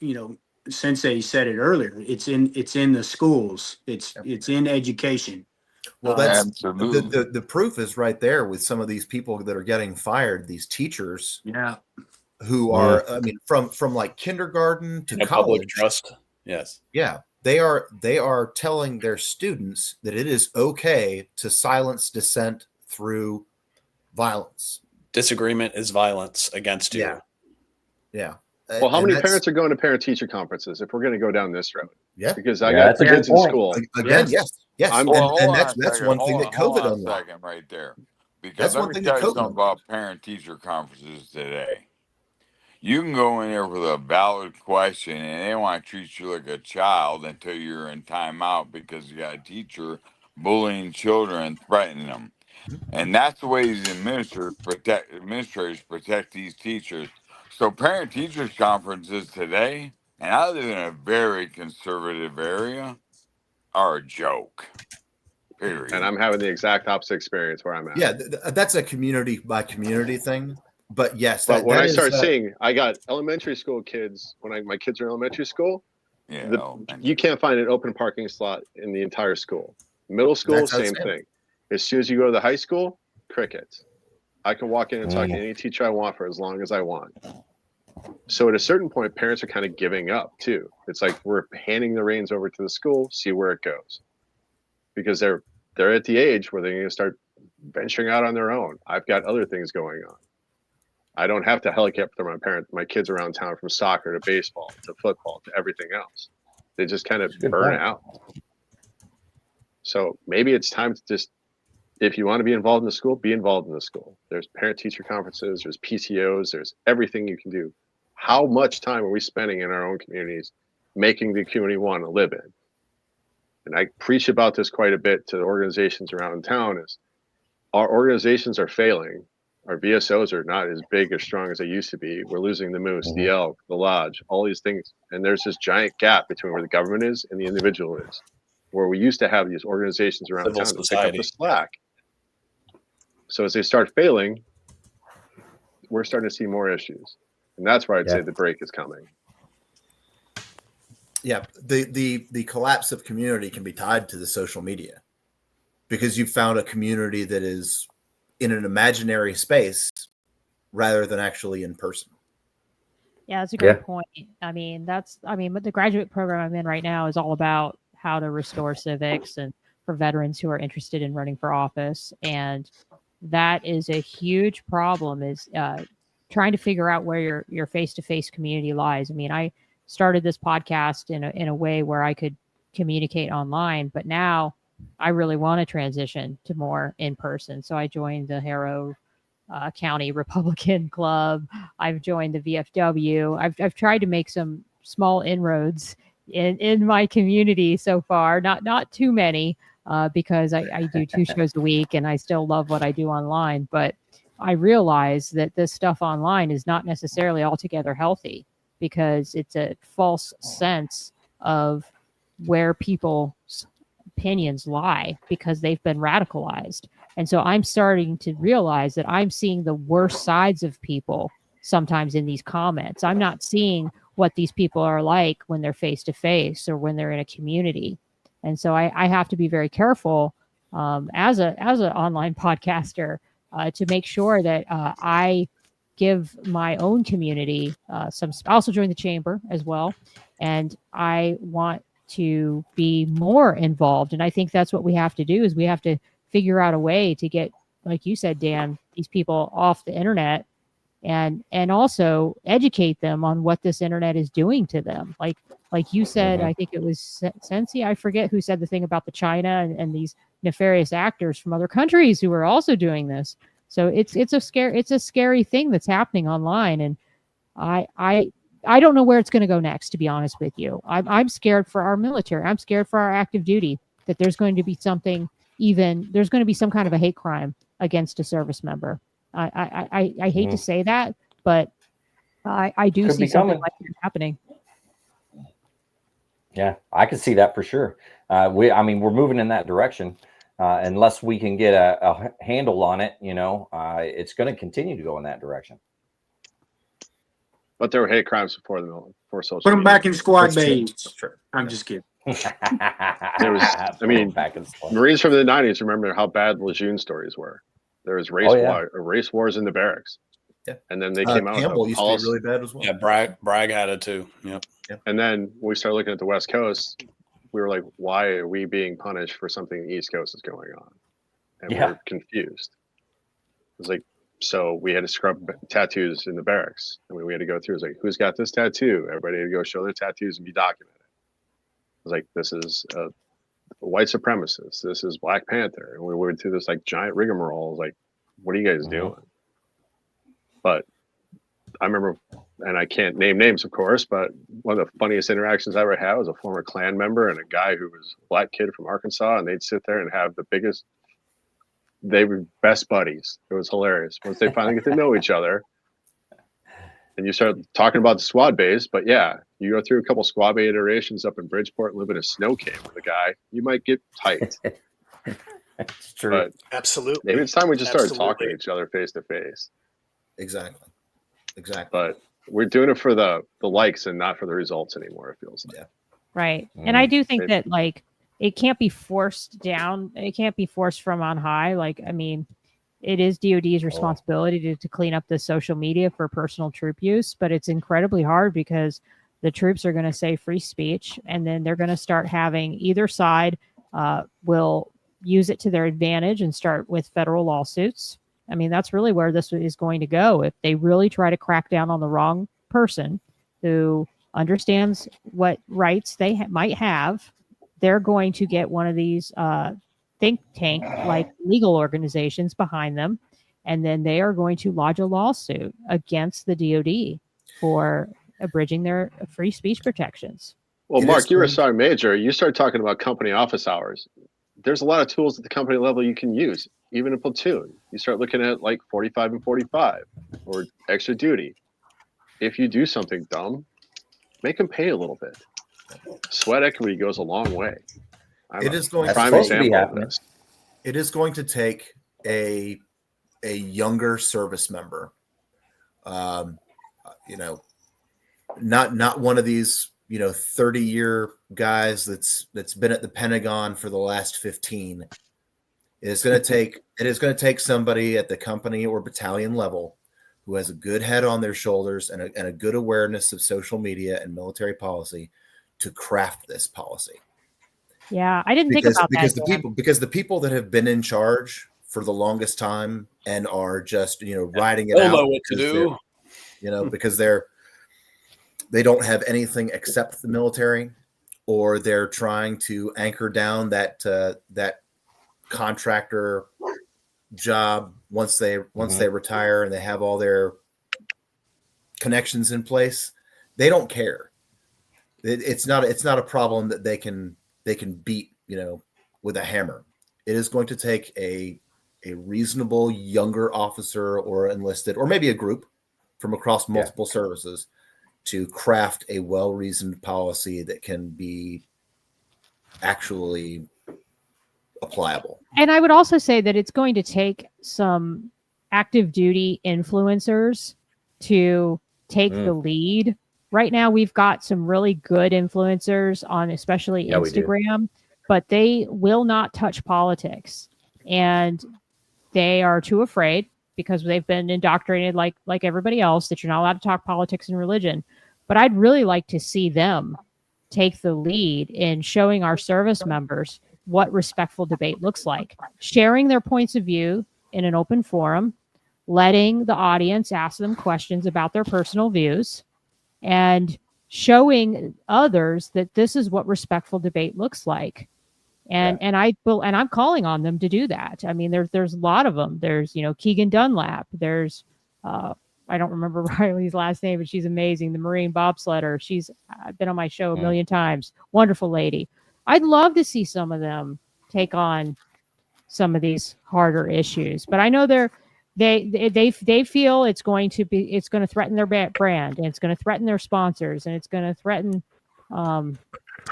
[SPEAKER 2] Sensei said it earlier. It's in the schools. It's in education.
[SPEAKER 6] Well, that's the proof is right there with some of these people that are getting fired. These teachers, who are, from like kindergarten to college.
[SPEAKER 7] Public trust. Yes.
[SPEAKER 6] Yeah, they are telling their students that it is okay to silence dissent through violence.
[SPEAKER 7] Disagreement is violence against you.
[SPEAKER 6] Yeah.
[SPEAKER 3] Well, how many parents are going to parent-teacher conferences if we're going to go down this road?
[SPEAKER 6] Yeah,
[SPEAKER 3] because I got kids in school.
[SPEAKER 6] Again, yes. And that's one thing that COVID
[SPEAKER 10] unlocked. Second right there. Because let me tell you something about parent-teacher conferences today. You can go in there with a valid question, and they want to treat you like a child until you're in timeout because you got a teacher bullying children and threatening them. And that's the way these administrators protect these teachers. So parent-teachers conferences today, and I live in a very conservative area, are a joke. Period.
[SPEAKER 3] And I'm having the exact opposite experience where I'm at.
[SPEAKER 6] Yeah, that's a community by community thing. But yes,
[SPEAKER 3] but when I start seeing, I got elementary school kids. When my kids are in elementary school, you can't find an open parking slot in the entire school. Middle school, same thing. As soon as you go to the high school, crickets. I can walk in and talk to any teacher I want for as long as I want. So at a certain point, parents are kind of giving up too. It's like we're handing the reins over to the school, see where it goes, because they're at the age where they're going to start venturing out on their own. I've got other things going on. I don't have to helicopter my kids around town from soccer to baseball to football to everything else. They just kind of burn out. So maybe it's time to just, if you want to be involved in the school, be involved in the school. There's parent-teacher conferences, there's PTOs, there's everything you can do. How much time are we spending in our own communities making the community want to live in? And I preach about this quite a bit to the organizations around town, is our organizations are failing. Our VSOs are not as big or strong as they used to be. We're losing the Moose, the Elk, the Lodge, all these things. And there's this giant gap between where the government is and the individual is, where we used to have these organizations around town to pick up the slack. So as they start failing, we're starting to see more issues. And that's where I'd say the break is coming.
[SPEAKER 6] Yeah, the collapse of community can be tied to the social media, because you've found a community that is in an imaginary space rather than actually in person.
[SPEAKER 5] Yeah, that's a great point. I mean, but the graduate program I'm in right now is all about how to restore civics and for veterans who are interested in running for office. And that is a huge problem, is trying to figure out where your face-to-face community lies. I mean, I started this podcast in a way where I could communicate online, but now I really want to transition to more in person. So I joined the Harrow County Republican Club. I've joined the VFW. I've tried to make some small inroads in my community so far. Not too many, because I do 2 shows a week and I still love what I do online. But I realize that this stuff online is not necessarily altogether healthy, because it's a false sense of where people's opinions lie because they've been radicalized. And so I'm starting to realize that I'm seeing the worst sides of people sometimes in these comments. I'm not seeing what these people are like when they're face to face or when they're in a community. And so I have to be very careful as an online podcaster to make sure that I give my own community some. I also joined the chamber as well, and I want to be more involved. And I think that's what we have to do, is we have to figure out a way to get, like you said, Dan, these people off the internet, and also educate them on what this internet is doing to them. Like you said, I think it was Sensi, I forget who said the thing about the China and these nefarious actors from other countries who are also doing this. So it's a scary thing that's happening online, and I don't know where it's going to go next, to be honest with you. I'm scared for our military. I'm scared for our active duty, that there's going to be there's going to be some kind of a hate crime against a service member. I hate to say that, but I do see something like that happening.
[SPEAKER 1] Yeah, I can see that for sure. We're moving in that direction. Unless we can get a handle on it, it's going to continue to go in that direction.
[SPEAKER 3] But there were hate crimes before social
[SPEAKER 11] Put them
[SPEAKER 3] media.
[SPEAKER 11] back in squad bays. I'm just kidding.
[SPEAKER 3] There was, Marines from the 90s remember how bad Lejeune stories were. There was race wars in the barracks. Yeah. And then they came out.
[SPEAKER 6] Campbell used to be really bad as well.
[SPEAKER 7] Yeah, Bragg had it too. Yep.
[SPEAKER 3] And then when we started looking at the West Coast, we were like, why are we being punished for something the East Coast is going on? And we were confused. It was like, so we had to scrub tattoos in the barracks. I mean, we had to go through. It was like, who's got this tattoo? Everybody had to go show their tattoos and be documented. It was like, this is a white supremacist. This is Black Panther. And we went through this like giant rigmarole. I was like, what are you guys doing? But I remember, and I can't name names, of course, but one of the funniest interactions I ever had was a former Klan member and a guy who was a black kid from Arkansas, and they'd sit there and have they were best buddies. It was hilarious. Once they finally get to know each other, and you start talking about the squad base. But yeah, you go through a couple squad bay iterations up in Bridgeport, live in a snow camp with a guy, you might get tight.
[SPEAKER 1] It's true.
[SPEAKER 3] But
[SPEAKER 4] Absolutely.
[SPEAKER 3] maybe it's time we just started talking to
[SPEAKER 4] Absolutely.
[SPEAKER 3] each other face to face.
[SPEAKER 6] Exactly.
[SPEAKER 3] But we're doing it for the likes and not for the results anymore, it feels like.
[SPEAKER 6] Yeah.
[SPEAKER 5] Right. And I do think
[SPEAKER 3] Maybe.
[SPEAKER 5] that like it can't be forced down. It can't be forced from on high. Like, I mean, it is DoD's responsibility to clean up the social media for personal troop use, but it's incredibly hard because the troops are going to say free speech, and then they're going to start having either side will use it to their advantage and start with federal lawsuits. I mean, that's really where this is going to go. If they really try to crack down on the wrong person who understands what rights they might have, they're going to get one of these think tank like legal organizations behind them, and then they are going to lodge a lawsuit against the DoD for abridging their free speech protections.
[SPEAKER 3] Well, Mark, you're a sergeant major. You start talking about company office hours. There's a lot of tools at the company level you can use, even a platoon. You start looking at like 45 and 45 or extra duty. If you do something dumb, make them pay a little bit. Sweat equity goes a long way.
[SPEAKER 6] It is going
[SPEAKER 3] prime example of this.
[SPEAKER 6] It is going to take a younger service member, you know, not one of these, you know, 30-year guys that's been at the Pentagon for the last 15. It is going to take somebody at the company or battalion level who has a good head on their shoulders and a good awareness of social media and military policy to craft this policy.
[SPEAKER 5] Yeah, I didn't think about
[SPEAKER 6] that. Because the people that have been in charge for the longest time and are just, you know, riding it out.
[SPEAKER 7] Know what to do.
[SPEAKER 6] You know, because they don't have anything except the military, or they're trying to anchor down that contractor job once they retire and they have all their connections in place. They don't care. It's not a problem that they can beat, you know, with a hammer. It is going to take a reasonable younger officer or enlisted, or maybe a group from across multiple services, to craft a well-reasoned policy that can be actually applicable.
[SPEAKER 5] And I would also say that it's going to take some active duty influencers to take the lead. Right now, we've got some really good influencers on especially Instagram, but they will not touch politics. And they are too afraid because they've been indoctrinated like everybody else that you're not allowed to talk politics and religion. But I'd really like to see them take the lead in showing our service members what respectful debate looks like, sharing their points of view in an open forum, letting the audience ask them questions about their personal views, and showing others that this is what respectful debate looks like. And I'm calling on them to do that. I mean, there's a lot of them. There's, you know, Keegan Dunlap. There's I don't remember Riley's last name, but she's amazing. The Marine bobsledder. She's been on my show a million times. Wonderful lady. I'd love to see some of them take on some of these harder issues, but I know they feel it's going to threaten their brand, and it's going to threaten their sponsors, and it's going to threaten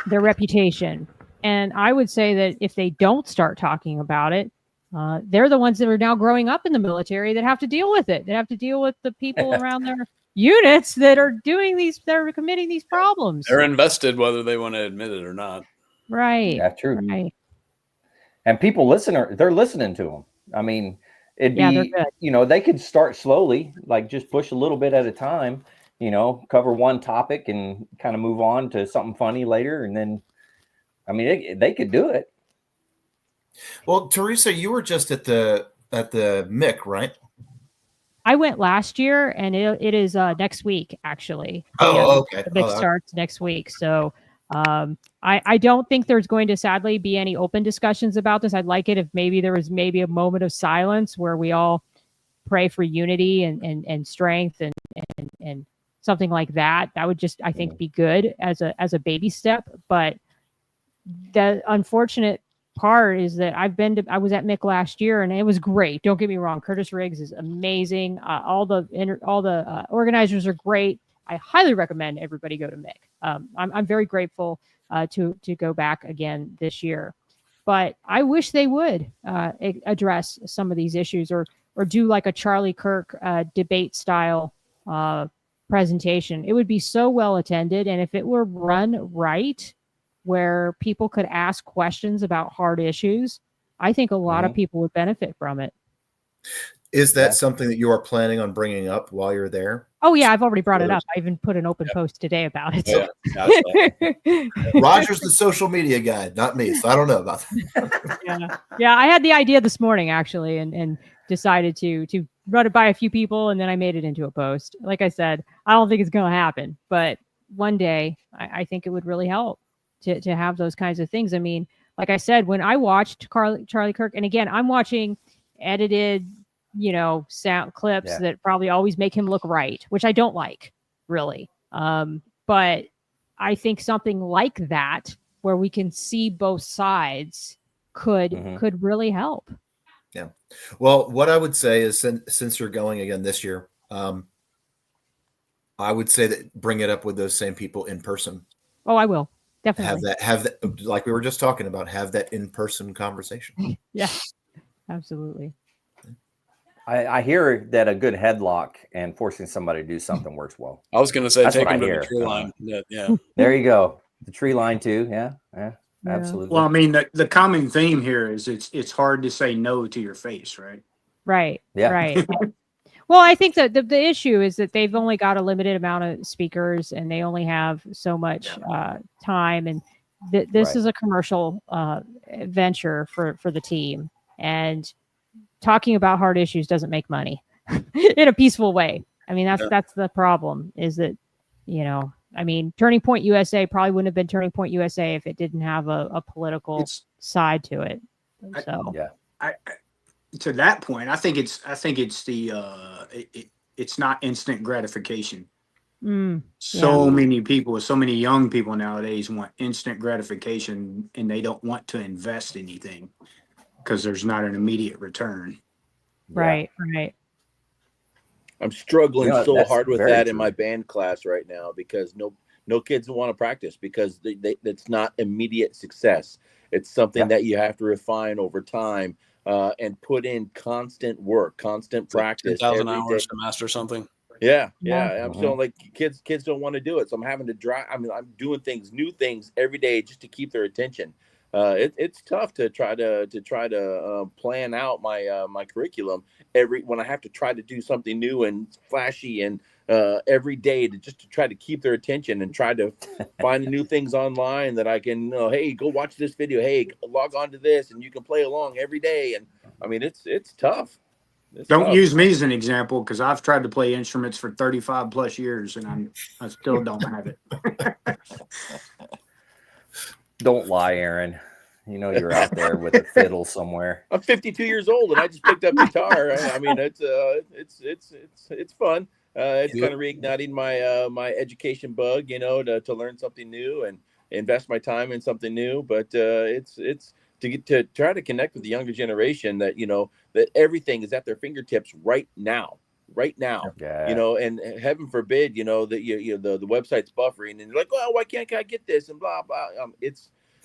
[SPEAKER 5] their reputation. And I would say that if they don't start talking about it, they're the ones that are now growing up in the military that have to deal with it. They have to deal with the people around their units that are they're committing these problems.
[SPEAKER 7] They're invested whether they want to admit it or not.
[SPEAKER 5] Right.
[SPEAKER 1] That's true.
[SPEAKER 5] Right.
[SPEAKER 1] And people they're listening to them. I mean, it'd be, you know, they could start slowly, like just push a little bit at a time, you know, cover one topic and kind of move on to something funny later. And then, I mean, they could do it.
[SPEAKER 6] Well, Theresa, you were just at the MIC, right?
[SPEAKER 5] I went last year, and it is next week, actually.
[SPEAKER 6] Okay.
[SPEAKER 5] The MIC starts next week. So I don't think there's going to sadly be any open discussions about this. I'd like it if maybe there was maybe a moment of silence where we all pray for unity and strength and something like that. That would just, I think, be good as a baby step. But the unfortunate part is that I was at MIC last year and it was great. Don't get me wrong. Curtis Riggs is amazing. All the organizers are great. I highly recommend everybody go to MIC. I'm very grateful to go back again this year, but I wish they would address some of these issues or do like a Charlie Kirk debate style presentation. It would be so well attended, and if it were run right, where people could ask questions about hard issues, I think a lot of people would benefit from it.
[SPEAKER 6] Is that something that you are planning on bringing up while you're there?
[SPEAKER 5] Oh yeah, I've already brought it up. I even put an open post today about it.
[SPEAKER 6] Roger's the social media guy, not me, so I don't know about that.
[SPEAKER 5] Yeah, I had the idea this morning actually, and decided to run it by a few people, and then I made it into a post. Like I said, I don't think it's going to happen, but one day I think it would really help to have those kinds of things. I mean, like I said, when I watched Charlie Kirk, and again, I'm watching edited, sound clips that probably always make him look right, which I don't like really. But I think something like that, where we can see both sides, could really help.
[SPEAKER 6] Yeah. Well, what I would say is since you're going again this year, I would say that bring it up with those same people in person.
[SPEAKER 5] Oh, I will. Definitely.
[SPEAKER 6] Have that, like we were just talking about, have that in-person conversation.
[SPEAKER 5] Yeah, absolutely.
[SPEAKER 1] I hear that a good headlock and forcing somebody to do something works well.
[SPEAKER 7] I was going to say,
[SPEAKER 1] That's
[SPEAKER 7] take
[SPEAKER 1] what
[SPEAKER 7] them
[SPEAKER 1] I
[SPEAKER 7] to
[SPEAKER 1] hear.
[SPEAKER 7] the tree line. Yeah.
[SPEAKER 1] There you go. The tree line too. Yeah. Absolutely.
[SPEAKER 2] Well, I mean, the common theme here is it's hard to say no to your face, right?
[SPEAKER 5] Right.
[SPEAKER 1] Yeah.
[SPEAKER 5] Right. Well, I think that the issue is that they've only got a limited amount of speakers and they only have so much time. And this is a commercial venture for the team. And talking about hard issues doesn't make money in a peaceful way. I mean, that's the problem, is that, I mean, Turning Point USA probably wouldn't have been Turning Point USA if it didn't have a political side to it. So
[SPEAKER 2] to that point, I think it's not instant gratification. So many people, so many young people nowadays want instant gratification, and they don't want to invest anything because there's not an immediate return.
[SPEAKER 5] Right.
[SPEAKER 8] I'm struggling so hard with that
[SPEAKER 1] true.
[SPEAKER 8] in my band class right now because no kids want to practice because it's not immediate success. It's something that you have to refine over time and put in constant work, constant practice.
[SPEAKER 7] 10,000 hours to master something.
[SPEAKER 8] Yeah. I'm so like kids don't want to do it, so I'm having to drive. I mean, I'm doing new things every day just to keep their attention. It's tough to try to plan out my curriculum when I have to try to do something new and flashy and every day to try to keep their attention and try to find new things online that I can, hey, go watch this video. Hey, log on to this and you can play along every day. And I mean, it's tough.
[SPEAKER 2] Don't use me as an example because I've tried to play instruments for 35 plus years and I still don't have it.
[SPEAKER 1] Don't lie, Aaron. You're out there with a fiddle somewhere.
[SPEAKER 8] I'm 52 years old and I just picked up guitar. I mean, it's fun. It's kind of reigniting my education bug, to learn something new and invest my time in something new. But it's to try to connect with the younger generation that that everything is at their fingertips right now. And heaven forbid, that the website's buffering and you're like, oh, why can't I get this and blah blah.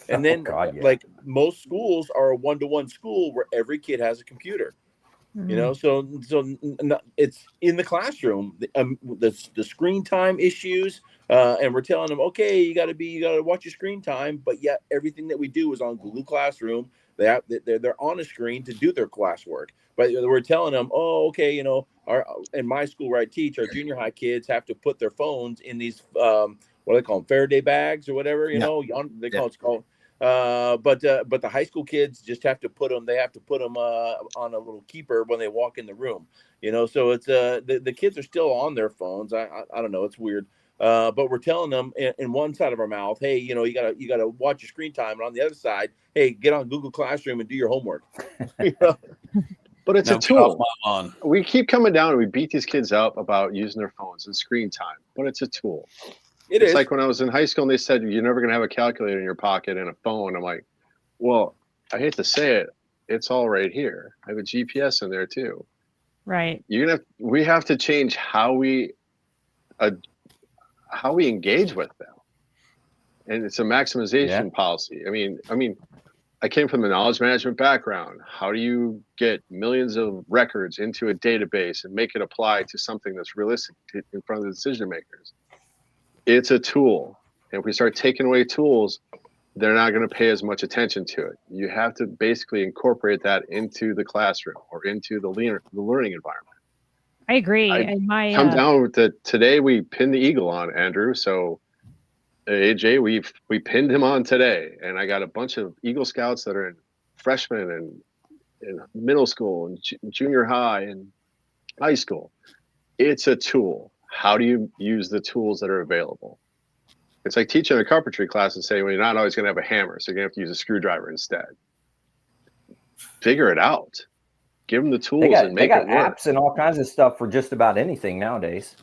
[SPEAKER 8] And then like most schools are a one-to-one school where every kid has a computer. So it's in the classroom, the screen time issues, and we're telling them, okay, you got to watch your screen time, but yet everything that we do is on Google Classroom. They're on a screen to do their classwork, but we're telling them, oh, okay, in my school where I teach, our junior high kids have to put their phones in these what do they call them, Faraday bags or whatever, they call it's called. But the high school kids just have to put them. They have to put them on a little keeper when they walk in the room. So it's the kids are still on their phones. I don't know. It's weird. But we're telling them in one side of our mouth, hey, you gotta watch your screen time, and on the other side, hey, get on Google Classroom and do your homework.
[SPEAKER 3] But it's a tool. We keep coming down and we beat these kids up about using their phones and screen time, but it's a tool. It's like when I was in high school and they said, you're never going to have a calculator in your pocket and a phone. I'm like, well, I hate to say it, it's all right here. I have a GPS in there too.
[SPEAKER 5] Right.
[SPEAKER 3] We have to change how we engage with them, and it's a maximization policy. I mean, I came from the knowledge management background. How do you get millions of records into a database and make it apply to something that's realistic in front of the decision makers? It's a tool. And if we start taking away tools, they're not going to pay as much attention to it. You have to basically incorporate that into the classroom or into the learning environment.
[SPEAKER 5] I agree.
[SPEAKER 3] And come down with today we pinned the eagle on Andrew. So AJ, we pinned him on today, and I got a bunch of Eagle Scouts that are in freshmen and in middle school and junior high and high school. It's a tool. How do you use the tools that are available? It's like teaching a carpentry class and saying, well, you're not always going to have a hammer, so you're going to have to use a screwdriver instead. Figure it out. Give them the tools and make it work.
[SPEAKER 1] They got apps and all kinds of stuff for just about anything nowadays.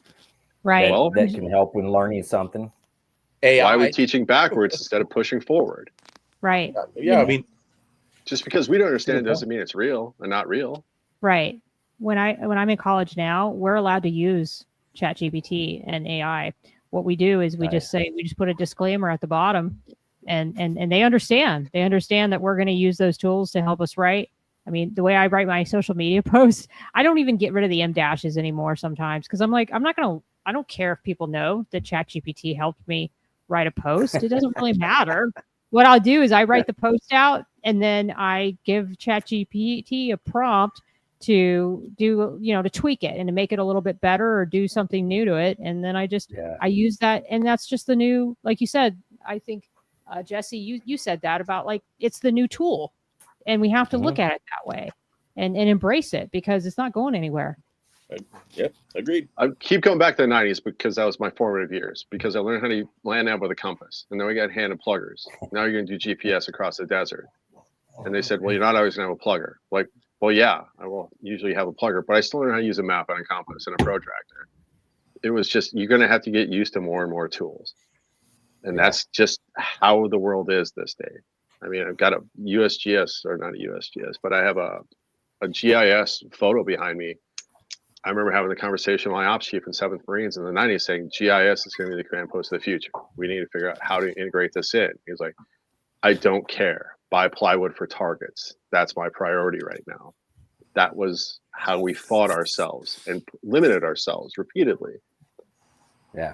[SPEAKER 5] Right.
[SPEAKER 1] That can help when learning something.
[SPEAKER 3] AI. Why are we teaching backwards instead of pushing forward?
[SPEAKER 5] Right.
[SPEAKER 8] Yeah, I mean,
[SPEAKER 3] just because we don't understand doesn't mean it's real and not real.
[SPEAKER 5] Right. When I'm in college now, we're allowed to use ChatGPT and AI. What we do is we just put a disclaimer at the bottom, and they understand. They understand that we're going to use those tools to help us write. I mean, the way I write my social media posts, I don't even get rid of the M dashes anymore sometimes, because I'm like, I don't care if people know that ChatGPT helped me write a post. It doesn't really matter. What I'll do is I write the post out, and then I give ChatGPT a prompt to do, to tweak it and to make it a little bit better or do something new to it. And then I use that. And that's just the new, like you said, I think, Jesse, you said that about, like, it's the new tool, and we have to look at it that way and embrace it, because it's not going anywhere.
[SPEAKER 8] Yep, agreed.
[SPEAKER 3] I keep going back to the 90s because that was my formative years, because I learned how to land nav with a compass, and then we got hand and pluggers. Now you're going to do GPS across the desert. And they said, well, you're not always going to have a plugger. Like, well, yeah, I will usually have a plugger, but I still learn how to use a map and a compass and a protractor. It was just, you're going to have to get used to more and more tools. And that's just how the world is this day. I mean, I've got a USGS, or not a USGS, but I have a GIS photo behind me. I remember having the conversation with my ops chief in 7th Marines in the 90s saying, GIS is going to be the command post of the future. We need to figure out how to integrate this in. He was like, I don't care. Buy plywood for targets. That's my priority right now. That was how we fought ourselves and limited ourselves repeatedly.
[SPEAKER 1] Yeah.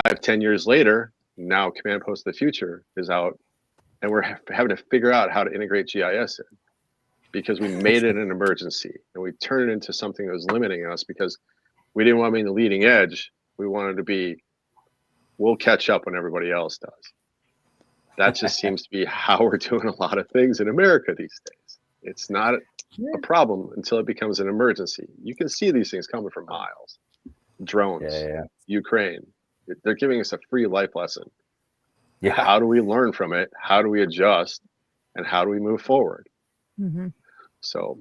[SPEAKER 3] 5-10 years later, now command post of the future is out, and we're having to figure out how to integrate GIS in, because we made it an emergency and we turned it into something that was limiting us, because we didn't want to be in the leading edge. We wanted to be, we'll catch up when everybody else does. That just seems to be how we're doing a lot of things in America these days. It's not a problem until it becomes an emergency. You can see these things coming from miles. Drones, Ukraine, they're giving us a free life lesson. Yeah. How do we learn from it? How do we adjust? And how do we move forward?
[SPEAKER 5] Mm-hmm.
[SPEAKER 3] So,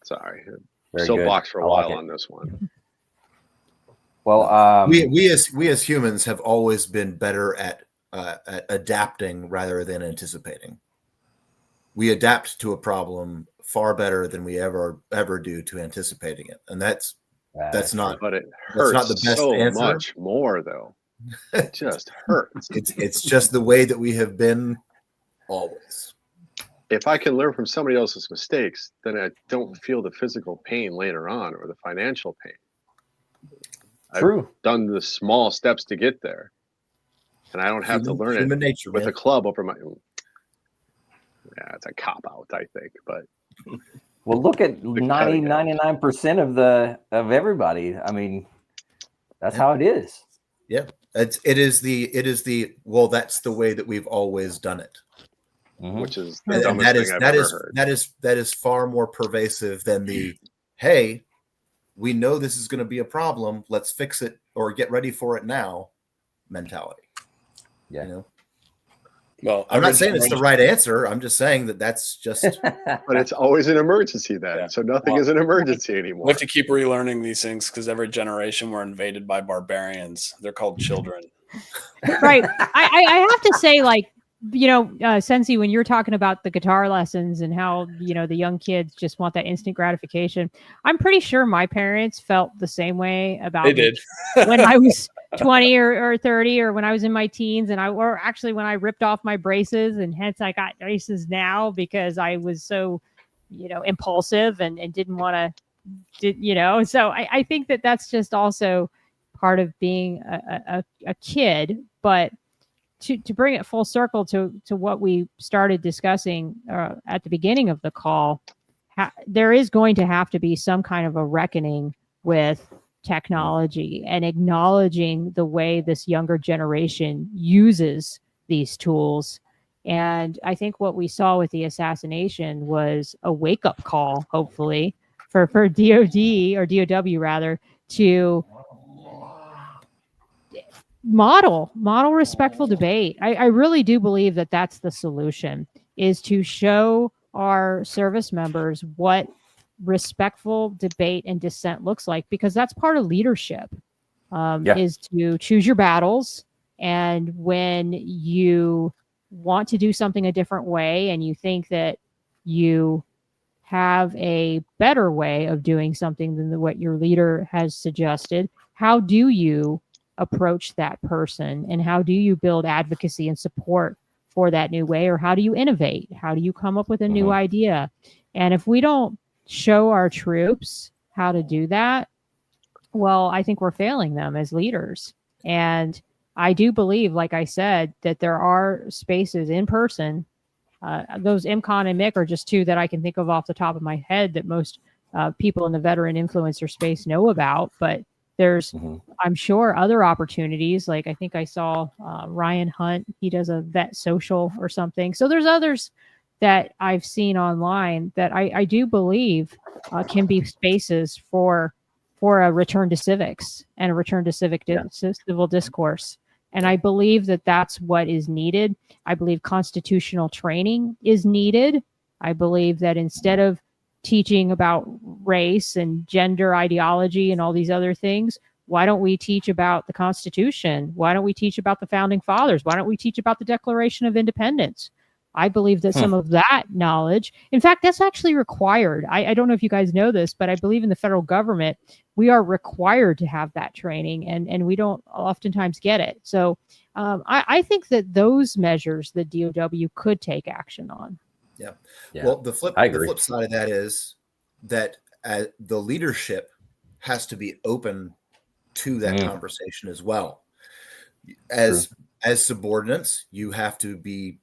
[SPEAKER 3] sorry,
[SPEAKER 1] Very
[SPEAKER 3] soapbox for a
[SPEAKER 1] like
[SPEAKER 3] while on this one.
[SPEAKER 1] Well,
[SPEAKER 6] we as humans have always been better at adapting rather than anticipating. We adapt to a problem far better than we ever do to anticipating it, and that's not.
[SPEAKER 3] But it hurts
[SPEAKER 6] not the best
[SPEAKER 3] so
[SPEAKER 6] answer.
[SPEAKER 3] much more, though. It just hurts.
[SPEAKER 6] It's just the way that we have been always.
[SPEAKER 3] If I can learn from somebody else's mistakes, then I don't feel the physical pain later on, or the financial pain.
[SPEAKER 1] True.
[SPEAKER 3] I've done the small steps to get there, and I don't have to learn it
[SPEAKER 6] nature,
[SPEAKER 3] with
[SPEAKER 6] man.
[SPEAKER 3] a club over my. Yeah, it's a cop out, I think. But
[SPEAKER 1] well, look at 99% of everybody. I mean, that's how it is.
[SPEAKER 6] Yeah, it is the well, that's the way that we've always done it.
[SPEAKER 1] Mm-hmm.
[SPEAKER 3] Which is the dumbest thing I've ever heard.
[SPEAKER 6] That is far more pervasive than the hey, we know this is going to be a problem, let's fix it or get ready for it now mentality.
[SPEAKER 1] Yeah.
[SPEAKER 6] You know?
[SPEAKER 7] Well,
[SPEAKER 6] I'm not saying it's the right answer. I'm just saying that's just
[SPEAKER 3] but it's always an emergency then. Yeah. So nothing is an emergency anymore.
[SPEAKER 7] We have to keep relearning these things because every generation we're invaded by barbarians. They're called children.
[SPEAKER 5] Right. I have to say, like, Sensi, when you're talking about the guitar lessons and how, the young kids just want that instant gratification, I'm pretty sure my parents felt the same way about
[SPEAKER 7] They
[SPEAKER 5] me
[SPEAKER 7] did.
[SPEAKER 5] when I was 20 or 30, or when I was in my teens, or actually when I ripped off my braces, and hence I got braces now because I was so, impulsive and didn't want to, so I think that's just also part of being a kid. But to bring it full circle to what we started discussing at the beginning of the call, there is going to have to be some kind of a reckoning with technology and acknowledging the way this younger generation uses these tools. And I think what we saw with the assassination was a wake-up call, hopefully, for DOD or DOW rather, to model respectful debate. I really do believe that that's the solution, is to show our service members what respectful debate and dissent looks like, because that's part of leadership, is to choose your battles. And when you want to do something a different way and you think that you have a better way of doing something than what your leader has suggested, how do you approach that person, and how do you build advocacy and support for that new way? Or how do you innovate? How do you come up with a new idea? And if we don't show our troops how to do that, well, I think we're failing them as leaders. And I do believe, like I said, that there are spaces in person. Those MCON and MIC are just two that I can think of off the top of my head that most people in the veteran influencer space know about. But there's, I'm sure, other opportunities. Like I think I saw Ryan Hunt. He does a vet social or something. So there's others that I've seen online that I do believe can be spaces for a return to civics and a return to civil discourse. And I believe that that's what is needed. I believe constitutional training is needed. I believe that instead of teaching about race and gender ideology and all these other things, why don't we teach about the Constitution? Why don't we teach about the Founding Fathers? Why don't we teach about the Declaration of Independence? I believe that some of that knowledge, in fact, that's actually required. I don't know if you guys know this, but I believe in the federal government, we are required to have that training, and we don't oftentimes get it. So I think that those measures the DOW could take action on.
[SPEAKER 6] Yeah. Well, the flip side of that is that the leadership has to be open to that conversation as well. As subordinates, you have to be,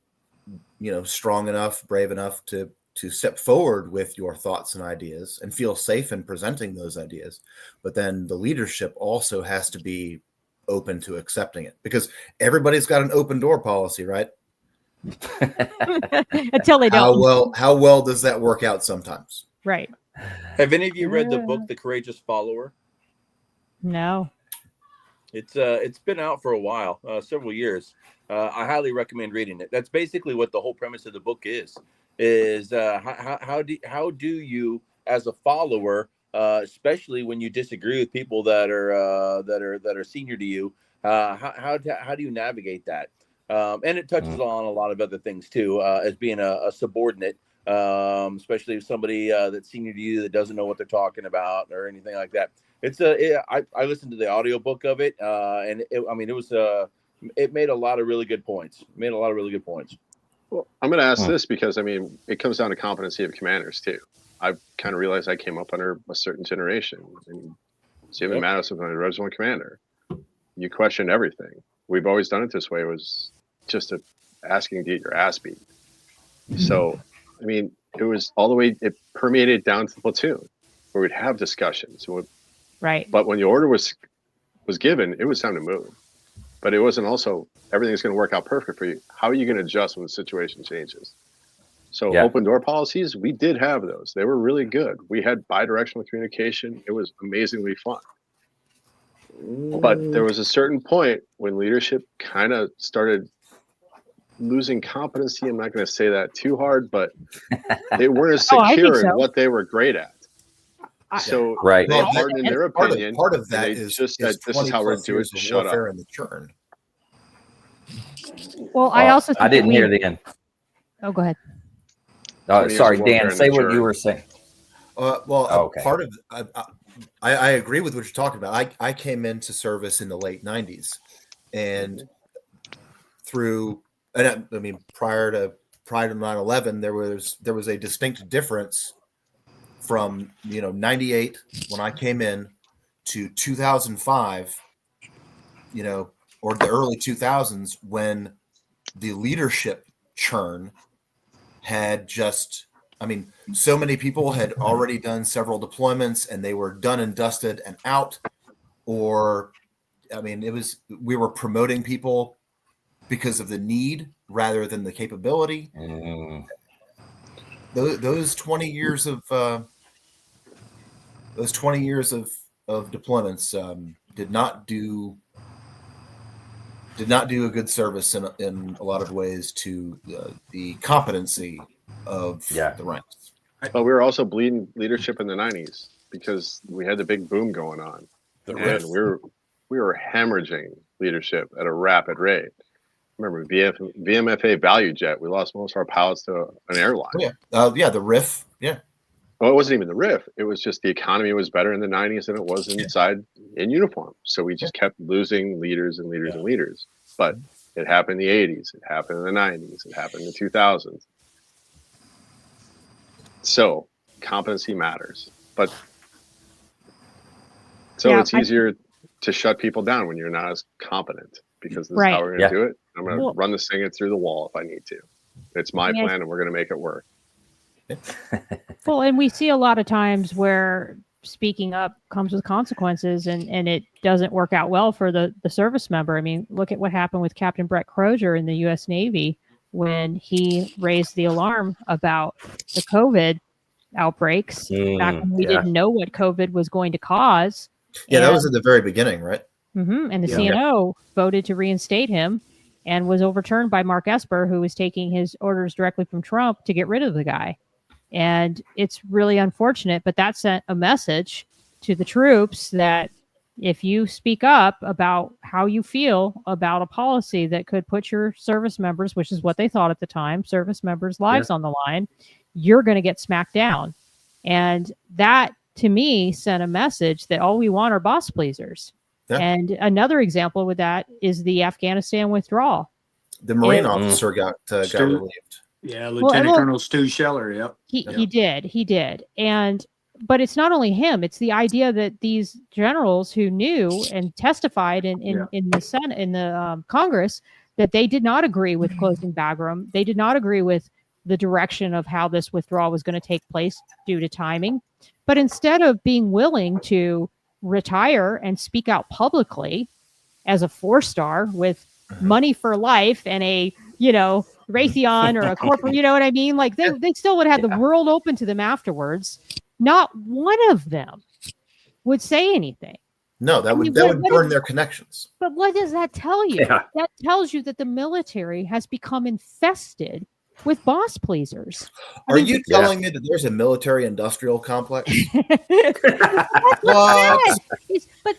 [SPEAKER 6] strong enough, brave enough to step forward with your thoughts and ideas and feel safe in presenting those ideas. But then the leadership also has to be open to accepting it, because everybody's got an open door policy, right?
[SPEAKER 5] Until they don't.
[SPEAKER 6] How well does that work out sometimes?
[SPEAKER 5] Right.
[SPEAKER 8] Have any of you read the book The Courageous Follower?
[SPEAKER 5] No.
[SPEAKER 8] It's been out for a while, several years. I highly recommend reading it. That's basically what the whole premise of the book is how do you, as a follower, especially when you disagree with people that are senior to you, how do you navigate that? And it touches on a lot of other things too, as being a subordinate, especially if somebody that's senior to you that doesn't know what they're talking about or anything like that. I listened to the audiobook of it, and it made a lot of really good points.
[SPEAKER 3] Well, I'm going to ask this because, it comes down to competency of commanders, too. I kind of realized I came up under a certain generation. Stephen Mattis was my Regimental Commander. You question everything. We've always done it this way. It was just asking to get your ass beat. So, it was all the way, it permeated down to the platoon where we'd have discussions.
[SPEAKER 5] Right.
[SPEAKER 3] But when the order was given, it was time to move. But it wasn't also everything's going to work out perfect for you. How are you going to adjust when the situation changes? So open door policies, we did have those. They were really good. We had bi-directional communication. It was amazingly fun. But there was a certain point when leadership kind of started losing competency. I'm not going to say that too hard, but they weren't secure in what they were great at. So in their opinion,
[SPEAKER 6] part of that is
[SPEAKER 3] just that this is how we're doing it. Shut up.
[SPEAKER 6] In the churn.
[SPEAKER 5] Well, I also think
[SPEAKER 1] I didn't
[SPEAKER 5] that
[SPEAKER 1] hear the end.
[SPEAKER 5] Oh, go ahead.
[SPEAKER 1] Sorry, Dan. Say what you were saying.
[SPEAKER 6] Okay. Part of I agree with what you're talking about. I came into service in the late 90s, and prior to 9/11, there was a distinct difference from 98 when I came in to 2005, or the early 2000s, when the leadership churn had just, so many people had already done several deployments and they were done and dusted and out. Or, we were promoting people because of the need rather than the capability. Those 20 years of deployments did not do a good service in a lot of ways to the competency of the ranks.
[SPEAKER 3] But we were also bleeding leadership in the 90s because we had the big boom going on. And we were hemorrhaging leadership at a rapid rate. Remember, VMFA Value Jet, we lost most of our pilots to an airline.
[SPEAKER 6] The RIF. Yeah.
[SPEAKER 3] Well, it wasn't even the RIF. It was just the economy was better in the 90s than it was inside in uniform. So we just kept losing leaders and leaders and leaders. But it happened in the 80s. It happened in the 90s. It happened in the 2000s. So competency matters. But it's easier to shut people down when you're not as competent, because this is how we're going to do it. I'm going to run this thing through the wall if I need to. It's my plan, and we're going to make it work.
[SPEAKER 5] Well, and we see a lot of times where speaking up comes with consequences, and it doesn't work out well for the service member. Look at what happened with Captain Brett Crozier in the U.S. Navy when he raised the alarm about the COVID outbreaks back when we didn't know what COVID was going to cause.
[SPEAKER 6] Yeah, that was at the very beginning, right?
[SPEAKER 5] And the CNO voted to reinstate him and was overturned by Mark Esper, who was taking his orders directly from Trump to get rid of the guy. And it's really unfortunate, but that sent a message to the troops that if you speak up about how you feel about a policy that could put your service members, which is what they thought at the time, service members' lives on the line, you're going to get smacked down. And that, to me, sent a message that all we want are boss pleasers. Yeah. And another example with that is the Afghanistan withdrawal.
[SPEAKER 6] The Marine officer got relieved.
[SPEAKER 11] Yeah, Lieutenant Colonel Stu Scheller. Yep.
[SPEAKER 5] He did. But it's not only him. It's the idea that these generals who knew and testified in the Senate, in the Congress, that they did not agree with closing Bagram. They did not agree with the direction of how this withdrawal was going to take place due to timing. But instead of being willing to retire and speak out publicly as a 4-star with money for life and a, Raytheon or a corporate, you know what I mean? Like they still would have the world open to them afterwards. Not one of them would say anything.
[SPEAKER 6] No, that would burn their connections.
[SPEAKER 5] But what does that tell you? Yeah. That tells you that the military has become infested with boss pleasers.
[SPEAKER 6] Are you telling me that there's a military industrial complex?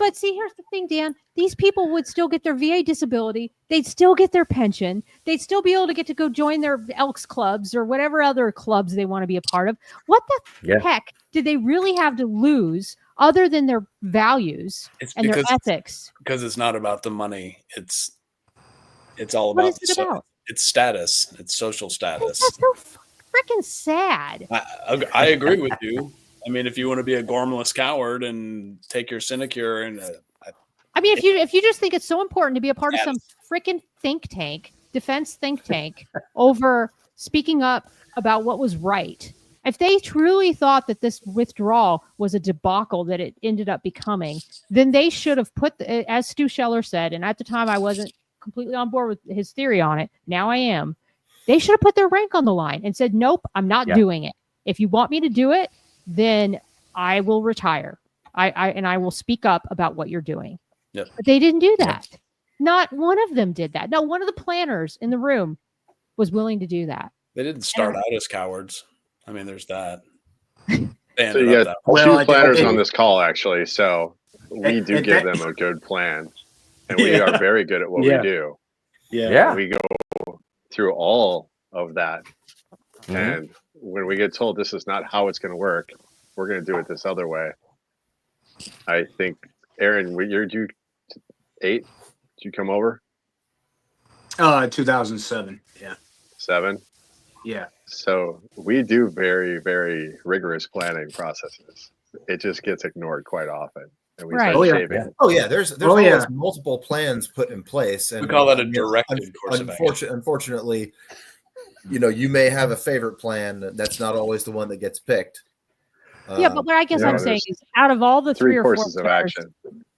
[SPEAKER 5] But see, here's the thing, Dan. These people would still get their VA disability. They'd still get their pension. They'd still be able to get to go join their Elks clubs or whatever other clubs they want to be a part of. What the heck did they really have to lose other than their values and their ethics?
[SPEAKER 7] Because it's not about the money. It's all about
[SPEAKER 5] what is it about?
[SPEAKER 7] It's status. It's social status.
[SPEAKER 5] That's so freaking sad.
[SPEAKER 7] I agree with you. If you want to be a gormless coward and take your sinecure and
[SPEAKER 5] if you just think it's so important to be a part of some freaking think tank, defense think tank, over speaking up about what was right. If they truly thought that this withdrawal was a debacle that it ended up becoming, then they should have put, as Stu Scheller said, and at the time I wasn't completely on board with his theory on it. Now I am. They should have put their rank on the line and said, nope, I'm not doing it. If you want me to do it, then I will retire. I will speak up about what you're doing.
[SPEAKER 7] Yep.
[SPEAKER 5] But they didn't do that. Yep. Not one of them did that. No, one of the planners in the room was willing to do that.
[SPEAKER 7] They didn't start out as cowards. There's that.
[SPEAKER 3] So you got two planners on this call, actually. So we do give them a good plan. And we are very good at what we do.
[SPEAKER 1] Yeah.
[SPEAKER 3] We go through all of that.
[SPEAKER 1] Mhm.
[SPEAKER 3] And when we get told this is not how it's going to work, we're going to do it this other way. I think, Aaron, you're due 8. Did you come over?
[SPEAKER 11] 2007. Yeah.
[SPEAKER 3] 7.
[SPEAKER 11] Yeah.
[SPEAKER 3] So we do very, very rigorous planning processes. It just gets ignored quite often, and we
[SPEAKER 5] Right.
[SPEAKER 3] start shaving.
[SPEAKER 1] Yeah.
[SPEAKER 6] Oh yeah, there's
[SPEAKER 11] Oh,
[SPEAKER 6] always
[SPEAKER 11] yeah.
[SPEAKER 6] multiple plans put in place, and
[SPEAKER 7] We call that a directed course of action.
[SPEAKER 6] Unfortunately, you may have a favorite plan that's not always the one that gets picked.
[SPEAKER 5] Yeah, but what I guess
[SPEAKER 3] no,
[SPEAKER 5] I'm saying
[SPEAKER 3] there's
[SPEAKER 5] is, out of all the
[SPEAKER 3] 3
[SPEAKER 5] 3 or 4
[SPEAKER 3] courses of
[SPEAKER 5] players
[SPEAKER 3] action.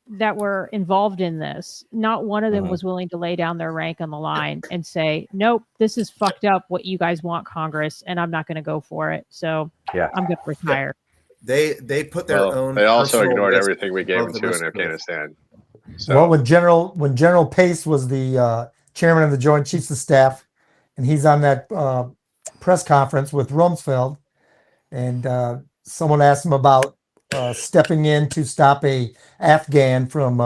[SPEAKER 5] that were involved in this, not one of them
[SPEAKER 1] Mhm.
[SPEAKER 5] was willing to lay down their rank on the line and say, nope, this is fucked up what you guys want, Congress, and I'm not going to go for it. So
[SPEAKER 1] Yeah.
[SPEAKER 5] I'm going to retire.
[SPEAKER 6] They put their own.
[SPEAKER 3] They also
[SPEAKER 6] personal
[SPEAKER 3] ignored
[SPEAKER 6] risk
[SPEAKER 3] everything we gave
[SPEAKER 6] above
[SPEAKER 3] them
[SPEAKER 6] the
[SPEAKER 3] to
[SPEAKER 6] risk
[SPEAKER 3] in
[SPEAKER 6] of both.
[SPEAKER 3] Afghanistan. So
[SPEAKER 9] Well, when General Pace was the chairman of the Joint Chiefs of Staff, and he's on that press conference with Rumsfeld, and someone asked him about stepping in to stop a Afghan from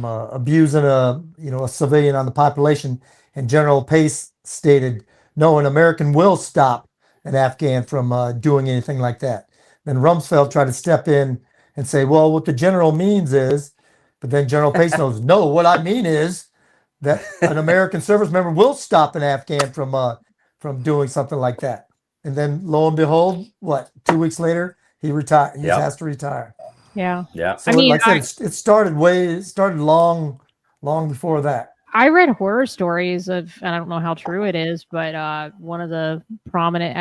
[SPEAKER 9] abusing a civilian on the population, and General Pace stated, "No, an American will stop an Afghan from doing anything like that." Then Rumsfeld tried to step in and say, "Well, what the general means is," but then General Pace knows, "No, what I mean is that an American service member will stop an Afghan from doing something like that." And then lo and behold, 2 weeks later, he retired. He has to retire.
[SPEAKER 5] Yeah.
[SPEAKER 1] Yeah.
[SPEAKER 9] So, like I said, it started long before that.
[SPEAKER 5] I read horror stories of, and I don't know how true it is, but one of the prominent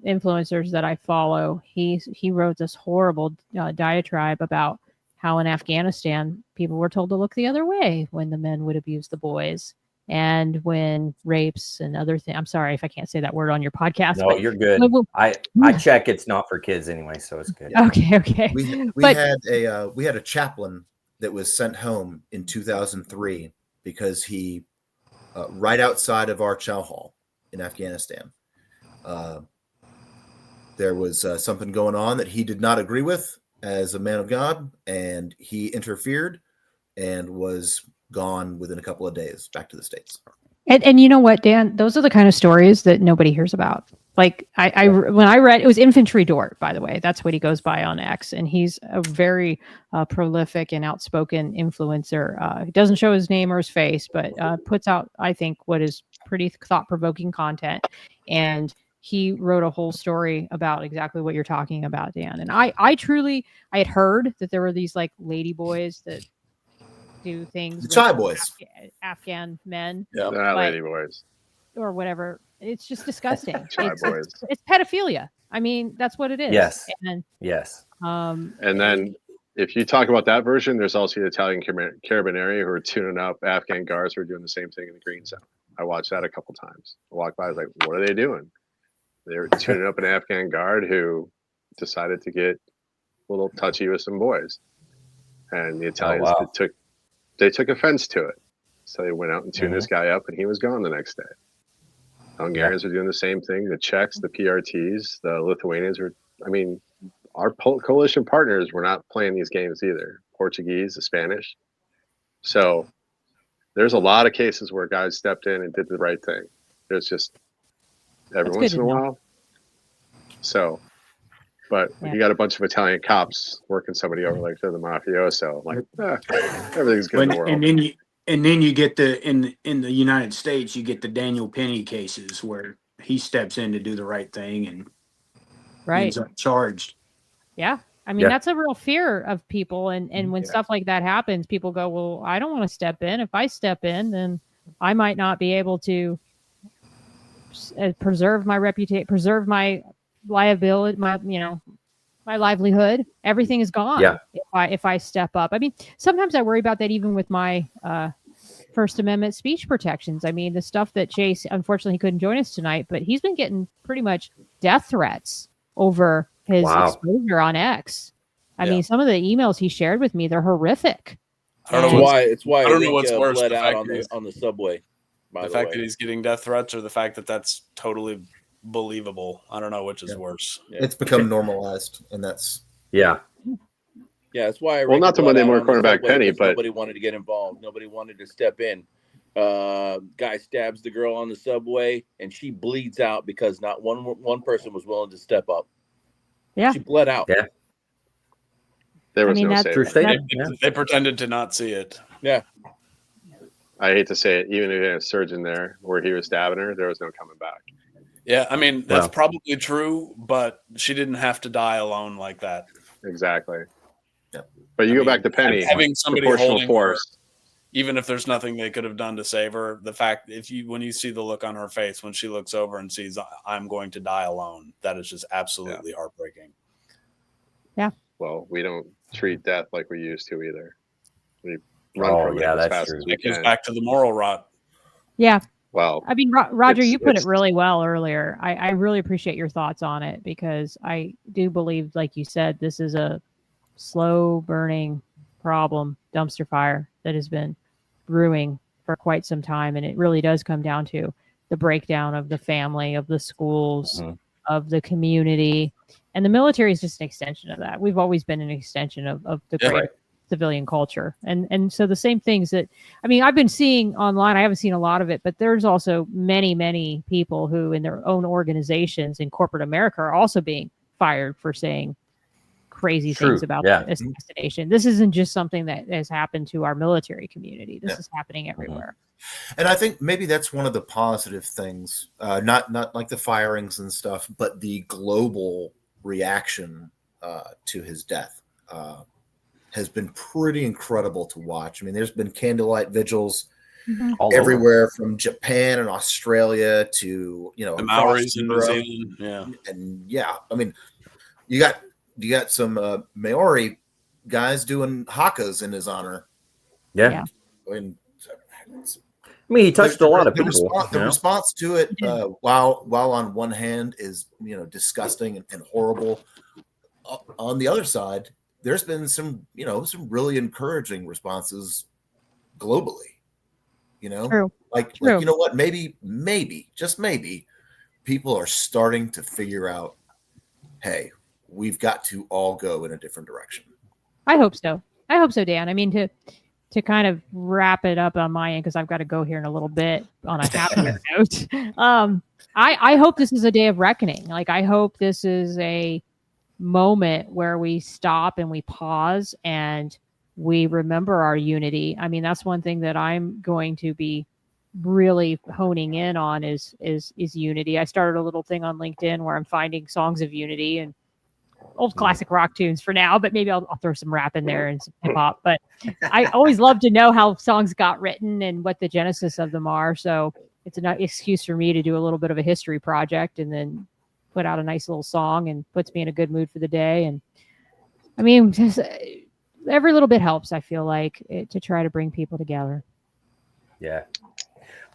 [SPEAKER 5] influencers that I follow, he wrote this horrible diatribe about how in Afghanistan people were told to look the other way when the men would abuse the boys, and when rapes and other things. I'm sorry if I can't say that word on your podcast.
[SPEAKER 1] No,
[SPEAKER 5] but
[SPEAKER 1] you're good. I check it's not for kids anyway, so it's good.
[SPEAKER 5] Okay.
[SPEAKER 6] We had a chaplain that was sent home in 2003 because he right outside of our chow hall in Afghanistan, there was something going on that he did not agree with as a man of God, and he interfered and was gone within a couple of days back to the States.
[SPEAKER 5] And you know what, Dan? Those are the kind of stories that nobody hears about. Like when I read, it was Infantry Dort, by the way. That's what he goes by on X, and he's a very prolific and outspoken influencer. He doesn't show his name or his face, but puts out, I think, what is pretty thought-provoking content. And he wrote a whole story about exactly what you're talking about, Dan. And I had heard that there were these like lady boys that do things.
[SPEAKER 6] The Chai Boys.
[SPEAKER 5] Afghan men.
[SPEAKER 3] Yeah, they're not lady boys.
[SPEAKER 5] Or whatever. It's just disgusting.
[SPEAKER 3] Boys.
[SPEAKER 5] It's pedophilia. I mean, that's what it is.
[SPEAKER 1] Yes.
[SPEAKER 5] And,
[SPEAKER 1] yes.
[SPEAKER 3] And then if you talk about that version, there's also the Italian Carabinieri who are tuning up Afghan guards who are doing the same thing in the green zone. I watched that a couple times. I walked by, I was like, what are they doing? They were tuning up an Afghan guard who decided to get a little touchy with some boys. And the Italians they took offense to it. So they went out and tuned this guy up, and he was gone the next day. Hungarians are doing the same thing. The Czechs, the PRTs, the Lithuanians our coalition partners were not playing these games either. Portuguese, the Spanish. So there's a lot of cases where guys stepped in and did the right thing. There's just every once in a while. So, but you got a bunch of Italian cops working somebody over like they're the mafioso. Like, everything's good in the world.
[SPEAKER 11] And then you get in the United States, you get the Daniel Penny cases where he steps in to do the right thing and ends up charged.
[SPEAKER 5] Yeah. I mean, that's a real fear of people. And when stuff like that happens, people go, well, I don't want to step in. If I step in, then I might not be able to preserve my reputation, preserve my liability, my livelihood. Everything is gone.
[SPEAKER 1] Yeah.
[SPEAKER 5] If I step up. I mean, sometimes I worry about that even with my First Amendment speech protections. I mean, the stuff that Chase, unfortunately, he couldn't join us tonight, but he's been getting pretty much death threats over his exposure on X. I mean, some of the emails he shared with me, they're horrific.
[SPEAKER 8] It's why
[SPEAKER 7] I don't know what's worse,
[SPEAKER 8] bled
[SPEAKER 7] the
[SPEAKER 8] out
[SPEAKER 7] fact
[SPEAKER 8] on the subway.
[SPEAKER 7] The fact that he's getting death threats, or the fact that that's totally believable. I don't know which is worse.
[SPEAKER 6] It's become normalized, and that's
[SPEAKER 8] Yeah, that's why I
[SPEAKER 3] Well, not to
[SPEAKER 8] blood
[SPEAKER 3] Monday
[SPEAKER 8] out
[SPEAKER 3] Morning
[SPEAKER 8] on the
[SPEAKER 3] Quarterback
[SPEAKER 8] subway,
[SPEAKER 3] Penny,
[SPEAKER 8] because
[SPEAKER 3] but
[SPEAKER 8] nobody wanted to get involved. Nobody wanted to step in. Guy stabs the girl on the subway, and she bleeds out because not one person was willing to step up.
[SPEAKER 5] Yeah.
[SPEAKER 8] She bled out.
[SPEAKER 1] Yeah.
[SPEAKER 3] there
[SPEAKER 5] I
[SPEAKER 3] was
[SPEAKER 5] mean,
[SPEAKER 3] no
[SPEAKER 5] that's
[SPEAKER 3] saving.
[SPEAKER 1] True
[SPEAKER 5] that,
[SPEAKER 1] statement.
[SPEAKER 7] They pretended to not see it.
[SPEAKER 8] Yeah.
[SPEAKER 3] I hate to say it, even if you had a surgeon there where he was stabbing her, there was no coming back.
[SPEAKER 7] Yeah, I mean, that's
[SPEAKER 1] Well.
[SPEAKER 7] probably true, but she didn't have to die alone like that.
[SPEAKER 3] Exactly.
[SPEAKER 6] Yeah.
[SPEAKER 3] But you
[SPEAKER 7] I
[SPEAKER 3] go
[SPEAKER 7] mean,
[SPEAKER 3] back to Penny,
[SPEAKER 7] having somebody
[SPEAKER 3] proportional
[SPEAKER 7] holding
[SPEAKER 3] force.
[SPEAKER 7] her, even if there's nothing they could have done to save her, the fact when you see the look on her face when she looks over and sees I'm going to die alone, that is just absolutely heartbreaking.
[SPEAKER 5] Yeah.
[SPEAKER 3] Well, we don't treat death like we used to either. We run
[SPEAKER 1] Oh,
[SPEAKER 3] from
[SPEAKER 1] yeah,
[SPEAKER 3] it as
[SPEAKER 1] that's
[SPEAKER 3] fast
[SPEAKER 1] true.
[SPEAKER 3] as we
[SPEAKER 7] It goes
[SPEAKER 3] can.
[SPEAKER 7] back to the moral rot.
[SPEAKER 5] yeah.
[SPEAKER 3] Well,
[SPEAKER 5] I mean, Roger, you put it
[SPEAKER 3] it's-
[SPEAKER 5] really well earlier. I really appreciate your thoughts on it, because I do believe, like you said, this is a slow burning problem, dumpster fire that has been brewing for quite some time. And it really does come down to the breakdown of the family, of the schools, of the community. And the military is just an extension of that. We've always been an extension of the
[SPEAKER 7] Yeah.
[SPEAKER 5] great civilian culture. And so the same things that, I mean, I've been seeing online, I haven't seen a lot of it, but there's also many people who in their own organizations in corporate America are also being fired for saying crazy
[SPEAKER 1] True.
[SPEAKER 5] things about
[SPEAKER 1] Yeah.
[SPEAKER 5] the assassination. This isn't just something that has happened to our military community. This is happening everywhere.
[SPEAKER 6] And I think maybe that's one of the positive things, not like the firings and stuff, but the global reaction to his death has been pretty incredible to watch. I mean, there's been candlelight vigils
[SPEAKER 1] All
[SPEAKER 6] everywhere from Japan and Australia to,
[SPEAKER 7] The
[SPEAKER 6] across
[SPEAKER 7] Maoris in New
[SPEAKER 6] Europe.
[SPEAKER 7] Zealand. Yeah.
[SPEAKER 6] And yeah, I mean, you got some Maori guys doing hakas in his honor.
[SPEAKER 1] Yeah.
[SPEAKER 6] I mean,
[SPEAKER 1] he touched a lot of
[SPEAKER 6] the
[SPEAKER 1] people.
[SPEAKER 6] The response to it, while on one hand is disgusting and horrible, on the other side, there's been some really encouraging responses globally.
[SPEAKER 5] True.
[SPEAKER 6] Like you know what? Maybe just maybe, people are starting to figure out, hey, we've got to all go in a different direction.
[SPEAKER 5] I hope so. Dan. I mean, to kind of wrap it up on my end, because I've got to go here in a little bit on a happier note. I hope this is a day of reckoning. Like, I hope this is a moment where we stop and we pause and we remember our unity. I mean, that's one thing that I'm going to be really honing in on is unity. I started a little thing on LinkedIn where I'm finding songs of unity and old classic rock tunes for now, but maybe I'll throw some rap in there and some hip hop. But I always love to know how songs got written and what the genesis of them are. So it's an excuse for me to do a little bit of a history project and then put out a nice little song, and puts me in a good mood for the day. And I mean, just every little bit helps, I feel like, to try to bring people together.
[SPEAKER 1] Yeah.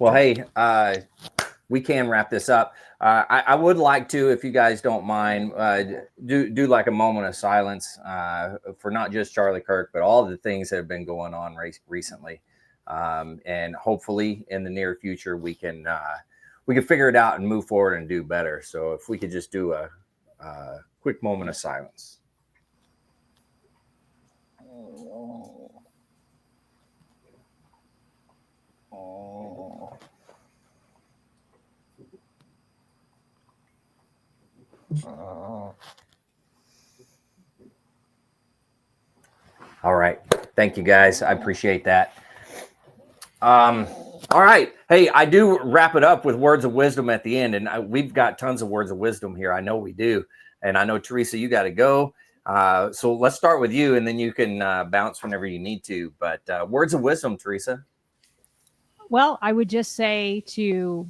[SPEAKER 1] Well, hey, we can wrap this up. I would like to, if you guys don't mind, do like a moment of silence for not just Charlie Kirk, but all the things that have been going on recently. And hopefully in the near future, we can figure it out and move forward and do better. So if we could just do a quick moment of silence. All right. Thank you, guys. I appreciate that. All right. Hey, I do wrap it up with words of wisdom at the end, and we've got tons of words of wisdom here. I know we do. And I know, Theresa, you got to go. So let's start with you, and then you can bounce whenever you need to. But words of wisdom, Theresa.
[SPEAKER 5] Well, I would just say to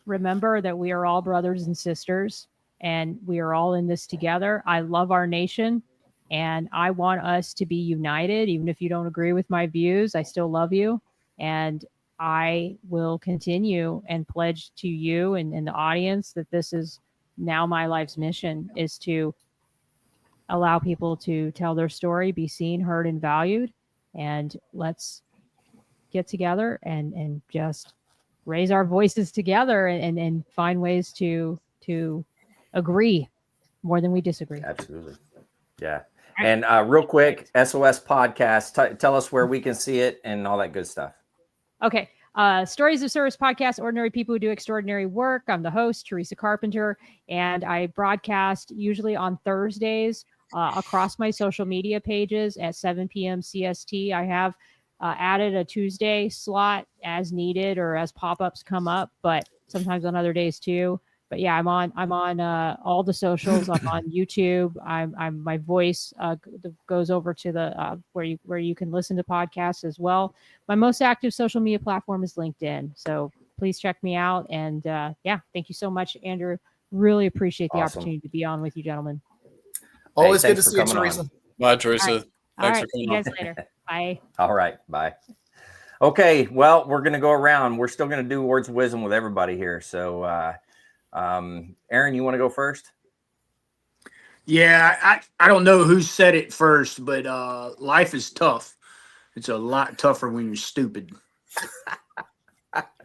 [SPEAKER 5] remember that we are all brothers and sisters, and we are all in this together. I love our nation, and I want us to be united. Even if you don't agree with my views, I still love you. And I will continue and pledge to you and the audience that this is now my life's mission, is to allow people to tell their story, be seen, heard, and valued. And let's get together and just raise our voices together and find ways to agree more than we disagree.
[SPEAKER 1] Absolutely. Yeah. And real quick, SOS podcast, tell us where we can see it and all that good stuff.
[SPEAKER 5] Okay. Stories of Service podcast, ordinary people who do extraordinary work. I'm the host, Theresa Carpenter, and I broadcast usually on Thursdays across my social media pages at 7 p.m. CST. I have added a Tuesday slot as needed or as pop-ups come up, but sometimes on other days too. But yeah, I'm on all the socials. I'm on YouTube. I'm my voice goes over to the where you can listen to podcasts as well. My most active social media platform is LinkedIn. So please check me out. And yeah, thank you so much, Andrew. Really appreciate the opportunity to be on with you, gentlemen.
[SPEAKER 6] Always good to see you, Theresa.
[SPEAKER 7] On. Bye, Teresa.
[SPEAKER 5] Thanks
[SPEAKER 7] for coming
[SPEAKER 5] see you
[SPEAKER 7] on.
[SPEAKER 5] guys later. Bye.
[SPEAKER 1] All right. Bye. Okay. Well, we're going to go around. We're still going to do words of wisdom with everybody here. So, Aaron, you want to go first?
[SPEAKER 11] Yeah, I don't know who said it first, but life is tough. It's a lot tougher when you're stupid.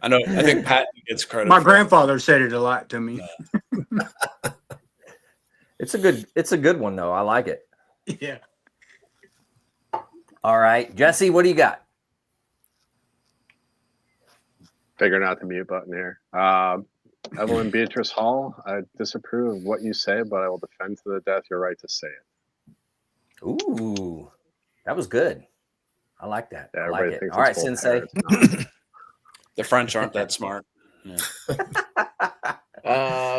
[SPEAKER 7] I know. I think Pat gets credit.
[SPEAKER 11] My grandfather said it a lot to me.
[SPEAKER 1] It's a good one though. I like it.
[SPEAKER 11] Yeah.
[SPEAKER 1] All right, Jesse, what do you got?
[SPEAKER 3] Figuring out the mute button here. Evelyn Beatrice Hall, I disapprove of what you say, but I will defend to the death your right to say it.
[SPEAKER 1] Ooh, that was good. I like that.
[SPEAKER 3] Yeah,
[SPEAKER 1] I like it.
[SPEAKER 3] thinks
[SPEAKER 1] All right,
[SPEAKER 3] it's
[SPEAKER 1] Sensei.
[SPEAKER 7] The French aren't that smart. Yeah.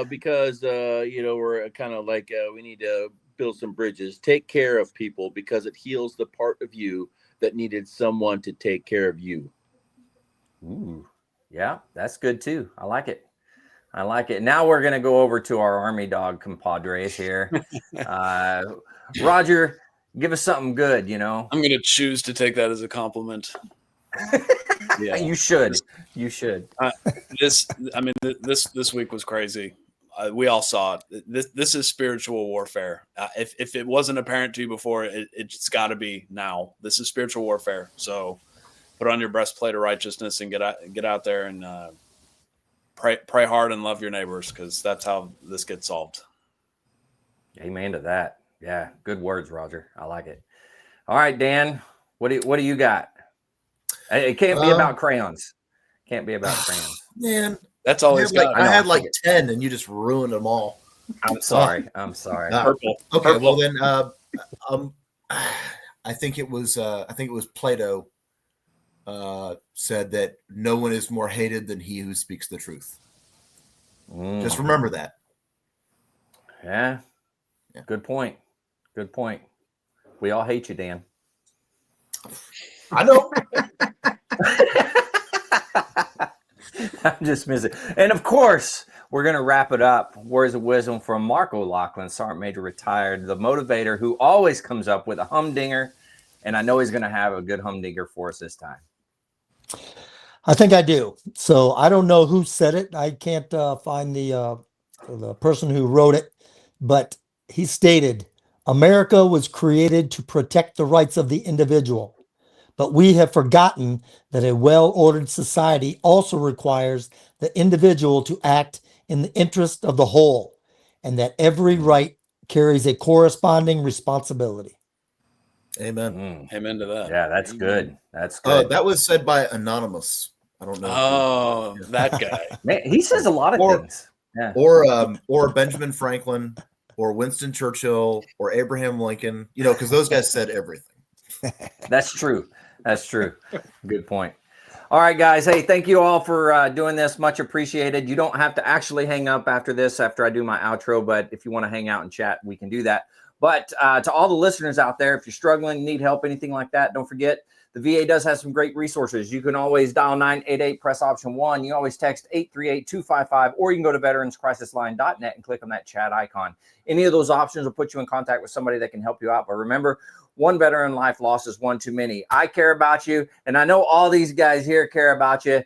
[SPEAKER 8] Because we're kind of like we need to build some bridges. Take care of people because it heals the part of you that needed someone to take care of you.
[SPEAKER 1] Ooh, yeah, that's good too. I like it. I like it. Now we're going to go over to our Army dog compadres here. Roger, give us something good,
[SPEAKER 7] I'm going to choose to take that as a compliment.
[SPEAKER 1] Yeah, you should. You should.
[SPEAKER 7] This week was crazy. We all saw it. This is spiritual warfare. If it wasn't apparent to you before, it's got to be now. This is spiritual warfare. So put on your breastplate of righteousness and get out there and pray hard and love your neighbors, because that's how this gets solved.
[SPEAKER 1] Amen to that. Yeah, good words, Roger. I like it. All right, Dan, what do you got? It can't be about crayons. Can't be about crayons.
[SPEAKER 6] Man,
[SPEAKER 7] that's all he's got.
[SPEAKER 6] I had like 10, and you just ruined them all.
[SPEAKER 1] I'm sorry. I'm sorry.
[SPEAKER 7] Purple.
[SPEAKER 6] Okay,
[SPEAKER 7] Purple.
[SPEAKER 6] well then, I think it was Plato said that no one is more hated than he who speaks the truth. Just remember that.
[SPEAKER 1] Yeah. Good point. Good point. We all hate you, Dan.
[SPEAKER 6] I know.
[SPEAKER 1] I'm just missing. And of course, we're going to wrap it up. Words of wisdom from Mark O'Loughlin, Sergeant Major retired, the motivator who always comes up with a humdinger. And I know he's going to have a good humdinger for us this time.
[SPEAKER 9] I think I do. So I don't know who said it. I can't find the person who wrote it, but he stated, America was created to protect the rights of the individual. But we have forgotten that a well-ordered society also requires the individual to act in the interest of the whole, and that every right carries a corresponding responsibility.
[SPEAKER 6] Amen.
[SPEAKER 7] Amen to that.
[SPEAKER 1] Yeah, that's good. That's good.
[SPEAKER 6] That was said by Anonymous. I don't know.
[SPEAKER 7] Oh, that guy.
[SPEAKER 1] Man, he says a lot of things. Yeah.
[SPEAKER 6] Or Benjamin Franklin, or Winston Churchill, or Abraham Lincoln. Because those guys said everything.
[SPEAKER 1] That's true. That's true. Good point. All right, guys. Hey, thank you all for doing this. Much appreciated. You don't have to actually hang up after this, after I do my outro, but if you want to hang out and chat, we can do that. But to all the listeners out there, if you're struggling, need help, anything like that, don't forget, the VA does have some great resources. You can always dial 988, press option 1. You can always text 838-255, or you can go to veteranscrisisline.net and click on that chat icon. Any of those options will put you in contact with somebody that can help you out. But remember, one veteran life lost is one too many. I care about you, and I know all these guys here care about you.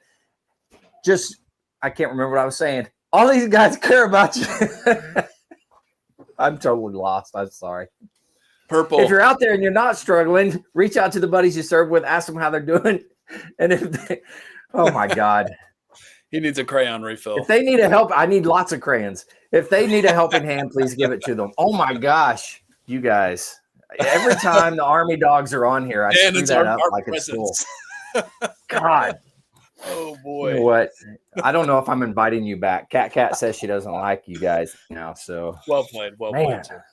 [SPEAKER 1] I can't remember what I was saying. All these guys care about you. I'm totally lost. I'm sorry.
[SPEAKER 7] Purple.
[SPEAKER 1] If you're out there and you're not struggling, reach out to the buddies you serve with, ask them how they're doing. And oh my God.
[SPEAKER 7] He needs a crayon refill.
[SPEAKER 1] If they need a help, I need lots of crayons. If they need a helping hand, please give it to them. Oh my gosh, you guys. Every time the Army dogs are on here, I
[SPEAKER 7] And
[SPEAKER 1] screw
[SPEAKER 7] it's
[SPEAKER 1] that
[SPEAKER 7] our
[SPEAKER 1] up like it's school.
[SPEAKER 7] presence.
[SPEAKER 1] God.
[SPEAKER 7] Oh
[SPEAKER 1] You
[SPEAKER 7] boy.
[SPEAKER 1] know what? I don't know if I'm inviting you back. Cat says she doesn't like you guys now. So
[SPEAKER 7] Well played. Well
[SPEAKER 1] Man.
[SPEAKER 7] played, sir.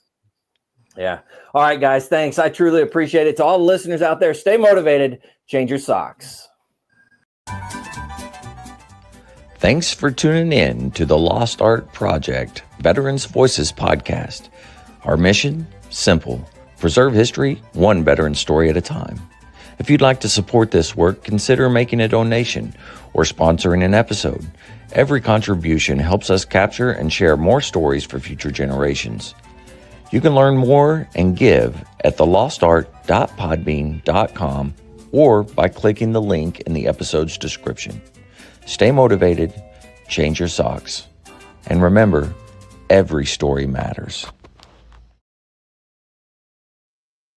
[SPEAKER 1] yeah. All right, guys. Thanks. I truly appreciate it. To all the listeners out there, stay motivated. Change your socks. Thanks for tuning in to the Lost Art Project Veterans Voices podcast. Our mission? Simple. Preserve history, one veteran story at a time. If you'd like to support this work, consider making a donation or sponsoring an episode. Every contribution helps us capture and share more stories for future generations. You can learn more and give at thelostart.podbean.com or by clicking the link in the episode's description. Stay motivated, change your socks, and remember, every story matters.